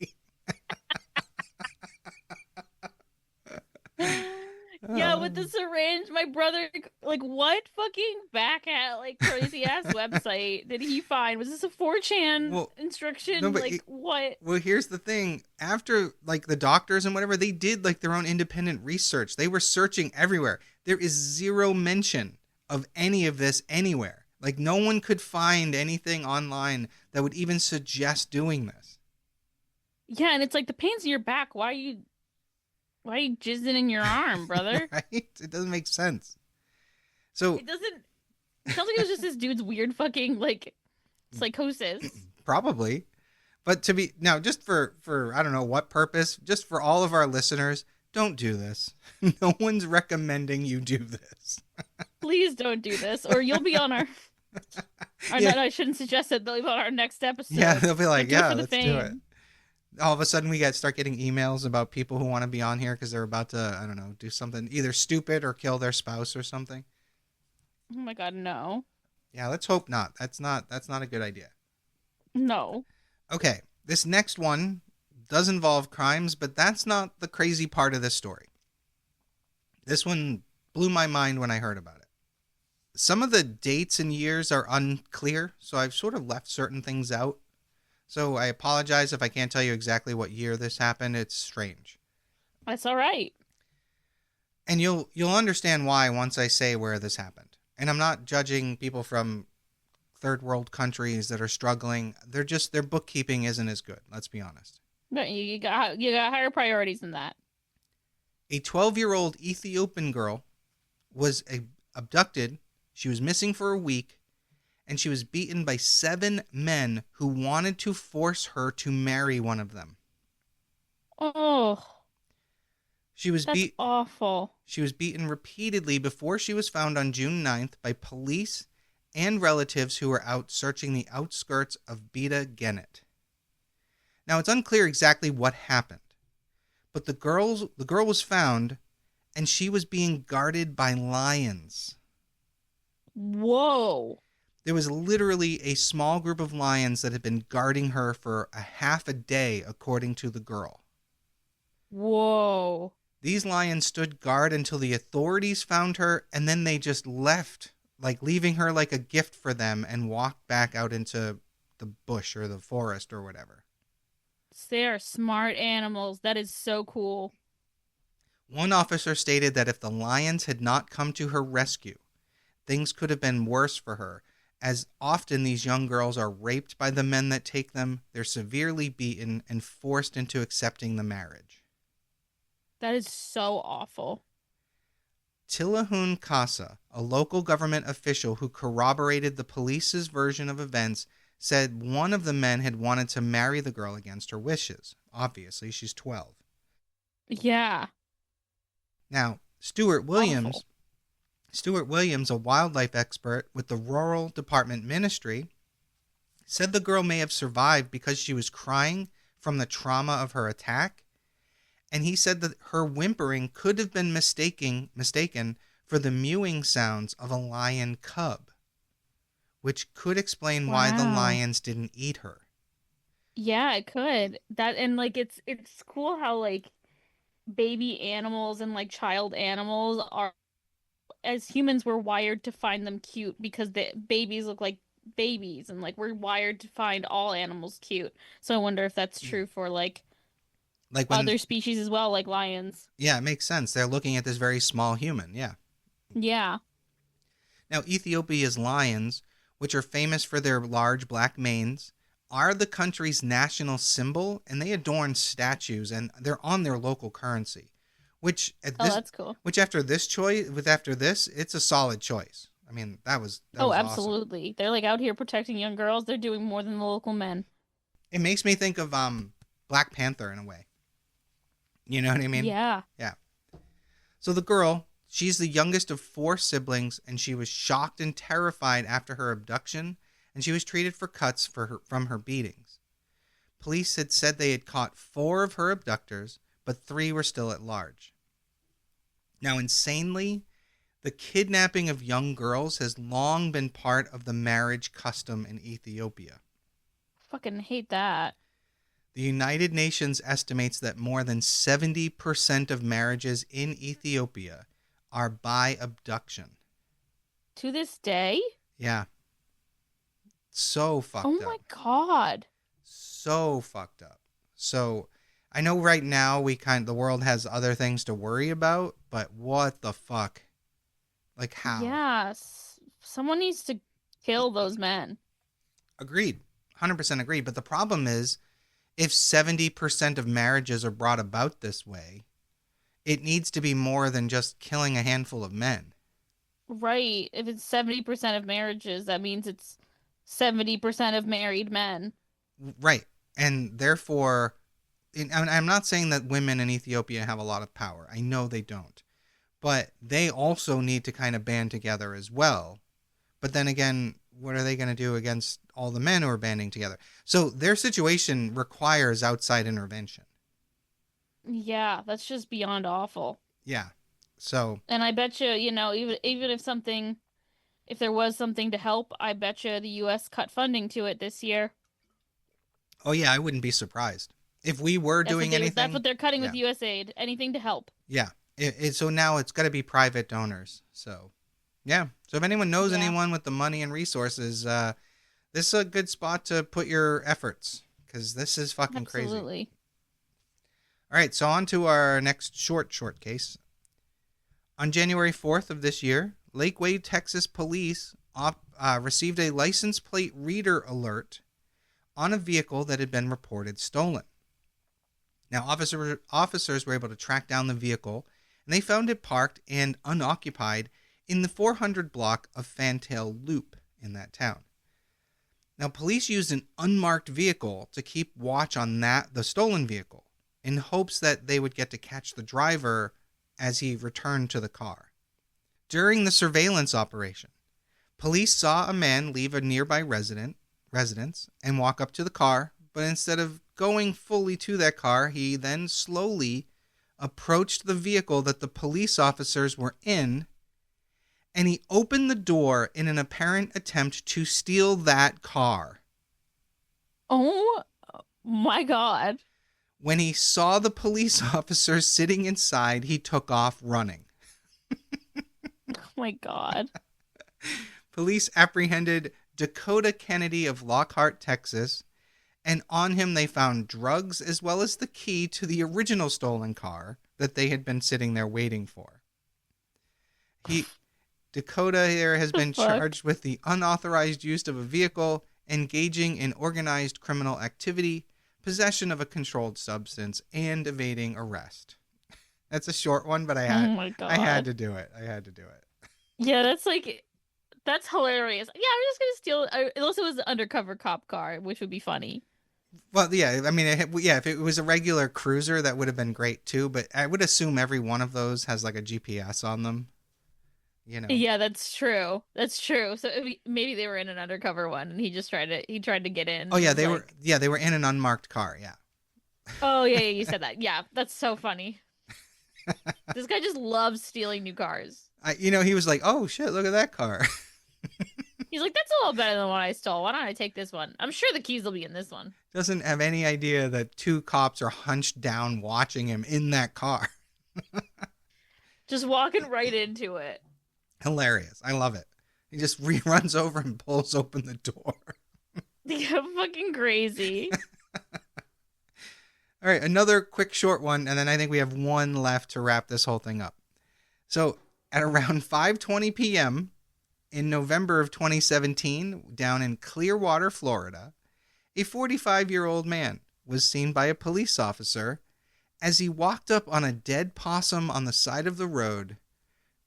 Speaker 2: Yeah, with the syringe, my brother, like, what fucking back at, like, crazy-ass website did he find? Was this a 4chan instruction?
Speaker 1: No,
Speaker 2: what?
Speaker 1: Well, here's the thing. After, like, the doctors and whatever, they did, like, their own independent research. They were searching everywhere. There is zero mention of any of this anywhere. Like, no one could find anything online that would even suggest doing this.
Speaker 2: Yeah, and it's like, the pain's in your back. Why are you jizzing in your arm, brother?
Speaker 1: Right? It doesn't make sense. So
Speaker 2: it doesn't. It sounds like it was just this dude's weird fucking like psychosis.
Speaker 1: Probably, but just for I don't know what purpose, just for all of our listeners, don't do this. No one's recommending you do this.
Speaker 2: Please don't do this, or you'll be on our. Yeah. No, I shouldn't suggest it. They'll be on our next episode.
Speaker 1: Yeah, they'll be like, yeah, let's do it. All of a sudden we start getting emails about people who want to be on here because they're about to, I don't know, do something either stupid or kill their spouse or something.
Speaker 2: Oh my God, no.
Speaker 1: Yeah, let's hope not. That's not a good idea.
Speaker 2: No.
Speaker 1: Okay, this next one does involve crimes, but that's not the crazy part of this story. This one blew my mind when I heard about it. Some of the dates and years are unclear, so I've sort of left certain things out. So I apologize if I can't tell you exactly what year this happened. It's strange.
Speaker 2: That's all right.
Speaker 1: And you'll understand why once I say where this happened. And I'm not judging people from third world countries that are struggling. Their bookkeeping isn't as good, let's be honest.
Speaker 2: No, you got higher priorities than that.
Speaker 1: A 12-year-old Ethiopian girl was abducted. She was missing for a week, and she was beaten by 7 men who wanted to force her to marry one of them.
Speaker 2: Oh,
Speaker 1: She was
Speaker 2: that's awful.
Speaker 1: She was beaten repeatedly before she was found on June 9th by police and relatives who were out searching the outskirts of Beta Genet. Now, it's unclear exactly what happened, but the girl was found, and she was being guarded by lions.
Speaker 2: Whoa.
Speaker 1: There was literally a small group of lions that had been guarding her for a half a day, according to the girl.
Speaker 2: Whoa.
Speaker 1: These lions stood guard until the authorities found her, and then they just left, like leaving her like a gift for them, and walked back out into the bush or the forest or whatever.
Speaker 2: They are smart animals. That is so cool.
Speaker 1: One officer stated that if the lions had not come to her rescue, things could have been worse for her, as often these young girls are raped by the men that take them, they're severely beaten, and forced into accepting the marriage.
Speaker 2: That is so awful.
Speaker 1: Tilahun Kasa, a local government official who corroborated the police's version of events, said one of the men had wanted to marry the girl against her wishes. Obviously, she's 12.
Speaker 2: Yeah.
Speaker 1: Now,
Speaker 2: Awful.
Speaker 1: Stuart Williams, a wildlife expert with the Rural Department Ministry, said the girl may have survived because she was crying from the trauma of her attack, and he said that her whimpering could have been mistaken for the mewing sounds of a lion cub, which could explain why the
Speaker 2: Wow.
Speaker 1: lions didn't eat her.
Speaker 2: Yeah, it could. That and like it's cool how like baby animals and like child animals are as humans we're wired to find them cute because the babies look like babies and like we're wired to find all animals cute. So I wonder if that's
Speaker 1: Yeah.
Speaker 2: true for like
Speaker 1: Like when,
Speaker 2: other species as well, like lions.
Speaker 1: yeah, it makes sense. They're looking at this very small human. Yeah.
Speaker 2: Yeah.
Speaker 1: Now, Ethiopia's lions, which are famous for their large black manes, are the country's national symbol, and they adorn statues, and they're on their local currency. Which at
Speaker 2: Oh,
Speaker 1: this,
Speaker 2: that's cool.
Speaker 1: which after this, it's a solid choice. I mean, that
Speaker 2: Oh,
Speaker 1: was awesome.
Speaker 2: absolutely. They're like out here protecting young girls. They're doing more than the local men.
Speaker 1: It makes me think of Black Panther in a way. You know what I mean?
Speaker 2: Yeah.
Speaker 1: Yeah. So the girl, she's the youngest of 4 siblings, and she was shocked and terrified after her abduction, and she was treated for cuts from her beatings. Police had said they had caught 4 of her abductors, but 3 were still at large. Now, insanely, the kidnapping of young girls has long been part of the marriage custom in Ethiopia.
Speaker 2: Fucking hate that.
Speaker 1: The United Nations estimates that more than 70% of marriages in Ethiopia are by abduction.
Speaker 2: To this day?
Speaker 1: Yeah, so
Speaker 2: Oh
Speaker 1: fucked
Speaker 2: my
Speaker 1: up.
Speaker 2: God.
Speaker 1: So fucked up. So I know right now the world has other things to worry about, but what the fuck? Like how?
Speaker 2: Yes. Someone needs to kill those men.
Speaker 1: Agreed. 100% agreed. But the problem is, if 70% of marriages are brought about this way, it needs to be more than just killing a handful of men.
Speaker 2: Right. If it's 70% of marriages, that means it's 70% of married men.
Speaker 1: Right. And therefore, I'm not saying that women in Ethiopia have a lot of power. I know they don't. But they also need to kind of band together as well. But then again, what are they going to do against all the men who are banding together? So their situation requires outside intervention.
Speaker 2: Yeah, that's just beyond awful.
Speaker 1: Yeah. So,
Speaker 2: And I bet you, even if there was something to help, I bet you the US cut funding to it this year.
Speaker 1: oh yeah, I wouldn't be surprised. if we were
Speaker 2: That's what
Speaker 1: doing
Speaker 2: they. That's
Speaker 1: anything,
Speaker 2: what they're cutting
Speaker 1: yeah,
Speaker 2: with USAID. Anything to help.
Speaker 1: yeah. So now it's got to be private donors. So, yeah. So if anyone knows
Speaker 2: Yeah,
Speaker 1: anyone with the money and resources, this is a good spot to put your efforts because this is fucking crazy.
Speaker 2: absolutely.
Speaker 1: All right, so on to our next short case. On January 4th of this year, Lakeway, Texas police received a license plate reader alert on a vehicle that had been reported stolen. Now, officers were able to track down the vehicle, and they found it parked and unoccupied in the 400 block of Fantail Loop in that town. Now, police used an unmarked vehicle to keep watch on the stolen vehicle, in hopes that they would get to catch the driver as he returned to the car. During the surveillance operation, police saw a man leave a nearby residence and walk up to the car, but instead of going fully to that car, he then slowly approached the vehicle that the police officers were in, and he opened the door in an apparent attempt to steal that car.
Speaker 2: Oh my God.
Speaker 1: When he saw the police officers sitting inside, he took off running.
Speaker 2: Oh my God.
Speaker 1: Police apprehended Dakota Kennedy of Lockhart, Texas, and on him they found drugs as well as the key to the original stolen car that they had been sitting there waiting for. Dakota here has been charged with the unauthorized use of a vehicle, engaging in organized criminal activity, possession of a controlled substance, and evading arrest. That's a short one, but I had to do it.
Speaker 2: Yeah, that's hilarious. Yeah, I'm just gonna steal. Unless it was an undercover cop car, which would be funny.
Speaker 1: Well, yeah, I mean, if it was a regular cruiser, that would have been great too. But I would assume every one of those has like a GPS on them. You know.
Speaker 2: Yeah, that's true. That's true. So maybe they were in an undercover one, and he tried to get in.
Speaker 1: Oh yeah, they were in an unmarked car. Yeah.
Speaker 2: Oh yeah, you said that. Yeah, that's so funny. This guy just loves stealing new cars.
Speaker 1: He was like, "Oh shit, look at that car."
Speaker 2: He's like, "That's a little better than the one I stole. Why don't I take this one? I'm sure the keys will be in this one."
Speaker 1: Doesn't have any idea that two cops are hunched down watching him in that car.
Speaker 2: Just walking right into it.
Speaker 1: Hilarious. I love it. He just runs over and pulls open the door.
Speaker 2: Yeah, fucking crazy.
Speaker 1: All right, another quick short one, and then I think we have one left to wrap this whole thing up. So at around 5:20 p.m. in November of 2017, down in Clearwater, Florida, a 45-year-old man was seen by a police officer as he walked up on a dead possum on the side of the road,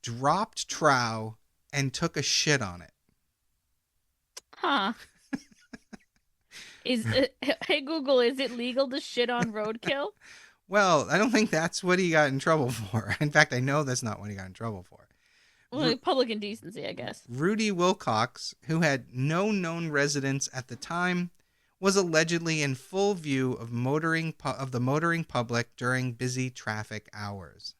Speaker 1: dropped trow, and took a shit on it.
Speaker 2: Huh. Hey Google, is it legal to shit on roadkill?
Speaker 1: Well, I don't think that's what he got in trouble for. In fact, I know that's not what he got in trouble for.
Speaker 2: Well, public indecency, I guess.
Speaker 1: Rudy Wilcox, who had no known residence at the time, was allegedly in full view of the motoring public during busy traffic hours.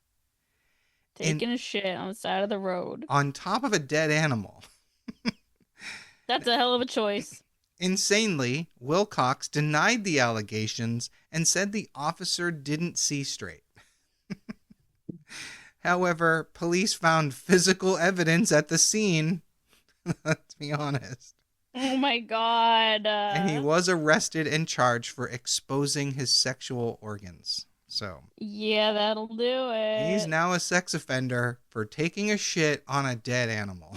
Speaker 2: Taking a shit on the side of the road.
Speaker 1: On top of a dead animal.
Speaker 2: That's a hell of a choice.
Speaker 1: Insanely, Wilcox denied the allegations and said the officer didn't see straight. However, police found physical evidence at the scene. Let's be honest.
Speaker 2: Oh my God.
Speaker 1: And he was arrested and charged for exposing his sexual organs. So,
Speaker 2: yeah, that'll do it.
Speaker 1: He's now a sex offender for taking a shit on a dead animal.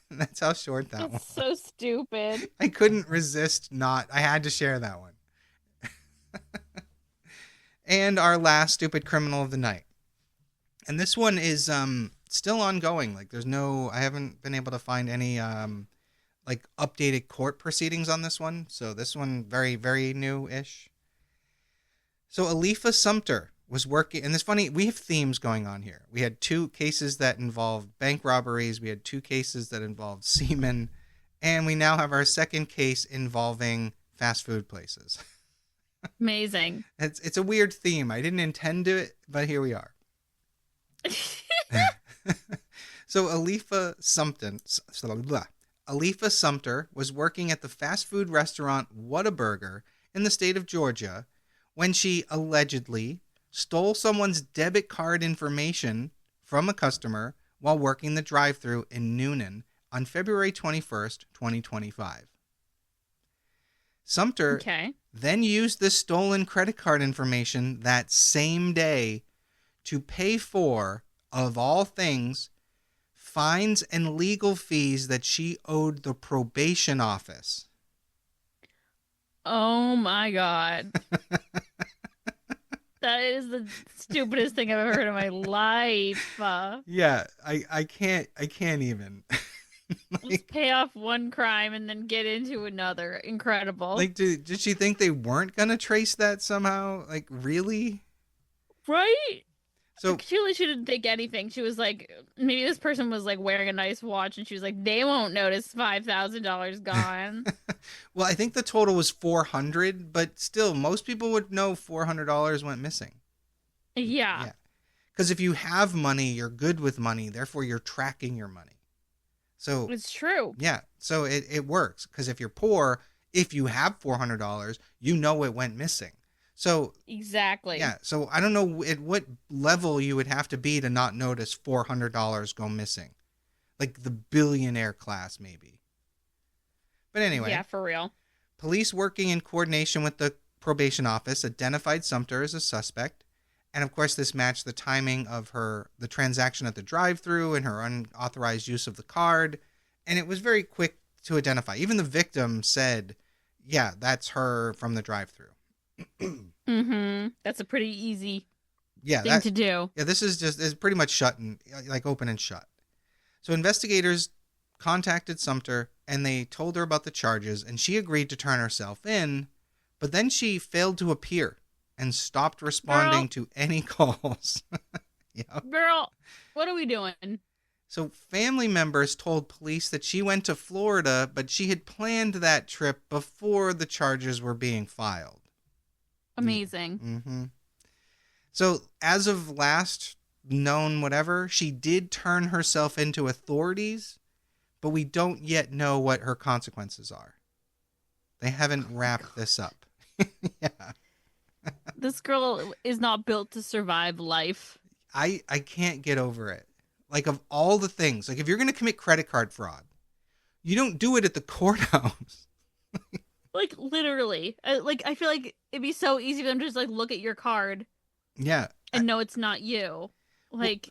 Speaker 1: That's how short that
Speaker 2: That's
Speaker 1: one was.
Speaker 2: so stupid.
Speaker 1: I couldn't resist I had to share that one. And our last stupid criminal of the night. And this one is still ongoing. Like I haven't been able to find any updated court proceedings on this one. So this one very, very new-ish. So Alifa Sumter was working, and it's funny, we have themes going on here. We had 2 cases that involved bank robberies, we had 2 cases that involved semen, and we now have our second case involving fast food places.
Speaker 2: Amazing.
Speaker 1: It's a weird theme. I didn't intend it, but here we are. So Alifa Sumter was working at the fast food restaurant Whataburger in the state of Georgia when she allegedly stole someone's debit card information from a customer while working the drive-thru in Noonan on February 21st, 2025. Sumter
Speaker 2: Okay.
Speaker 1: then used this stolen credit card information that same day to pay for, of all things, fines and legal fees that she owed the probation office.
Speaker 2: Oh my God. That is the stupidest thing I've ever heard in my life.
Speaker 1: Yeah, I can't even.
Speaker 2: Let's pay off one crime and then get into another. Incredible.
Speaker 1: Like, did she think they weren't gonna trace that somehow? Like, really?
Speaker 2: Right?
Speaker 1: So
Speaker 2: She didn't think anything. She was like, maybe this person was like wearing a nice watch and she was like, they won't notice $5,000 gone.
Speaker 1: well, I think the total was 400, but still, most people would know $400 went missing.
Speaker 2: Yeah.
Speaker 1: Yeah. Because if you have money, you're good with money. Therefore, you're tracking your money. So
Speaker 2: It's true.
Speaker 1: yeah, so it works. Because if you're poor, if you have $400, you know it went missing. So
Speaker 2: Exactly.
Speaker 1: yeah, so I don't know at what level you would have to be to not notice $400 go missing. Like the billionaire class, maybe. But anyway.
Speaker 2: Yeah, for real.
Speaker 1: Police working in coordination with the probation office identified Sumter as a suspect. And of course, this matched the timing of the transaction at the drive-thru and her unauthorized use of the card. And it was very quick to identify. Even the victim said, yeah, that's her from the drive-thru.
Speaker 2: That's a pretty easy
Speaker 1: Yeah,
Speaker 2: thing to do.
Speaker 1: Yeah, this is pretty much shut and like open and shut. So investigators contacted Sumter and they told her about the charges and she agreed to turn herself in, but then she failed to appear and stopped responding to any calls. Yeah.
Speaker 2: Girl, what are we doing?
Speaker 1: So family members told police that she went to Florida, but she had planned that trip before the charges were being filed.
Speaker 2: Amazing.
Speaker 1: Mm-hmm. So as of last known whatever, she did turn herself into authorities, but we don't yet know what her consequences are. They haven't wrapped this up. Yeah.
Speaker 2: This girl is not built to survive life.
Speaker 1: I can't get over it. Like, of all the things, like if you're going to commit credit card fraud, you don't do it at the courthouse.
Speaker 2: Like, literally. Like, I feel like it'd be so easy for them to just, like, look at your card.
Speaker 1: Yeah.
Speaker 2: And know it's not you. Like,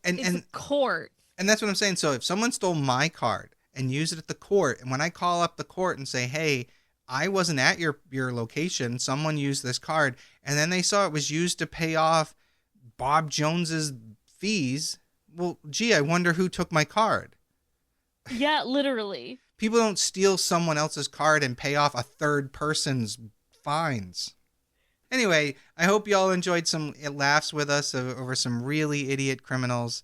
Speaker 1: and
Speaker 2: a court.
Speaker 1: And that's what I'm saying. So if someone stole my card and used it at the court, and when I call up the court and say, hey, I wasn't at your location, someone used this card, and then they saw it was used to pay off Bob Jones's fees, well, gee, I wonder who took my card.
Speaker 2: Yeah, literally.
Speaker 1: People don't steal someone else's card and pay off a third person's fines. Anyway, I hope y'all enjoyed some laughs with us over some really idiot criminals.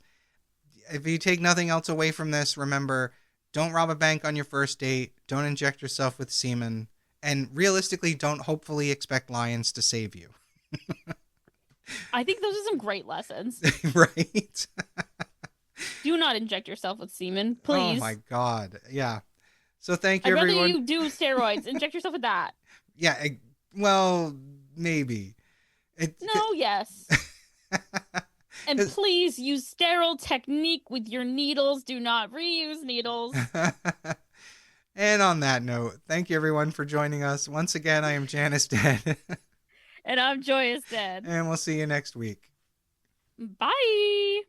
Speaker 1: If you take nothing else away from this, remember, don't rob a bank on your first date. Don't inject yourself with semen. And realistically, don't hopefully expect lions to save you.
Speaker 2: I think those are some great lessons.
Speaker 1: Right?
Speaker 2: Do not inject yourself with semen, please.
Speaker 1: Oh my God. Yeah. So thank you,
Speaker 2: I'd rather
Speaker 1: everyone.
Speaker 2: you do steroids. Inject yourself with that.
Speaker 1: Yeah. Well, maybe.
Speaker 2: No, yes. And please use sterile technique with your needles. Do not reuse needles.
Speaker 1: And on that note, thank you everyone for joining us. Once again, I am Janice Dead.
Speaker 2: And I'm Joyous Dead.
Speaker 1: And we'll see you next week.
Speaker 2: Bye.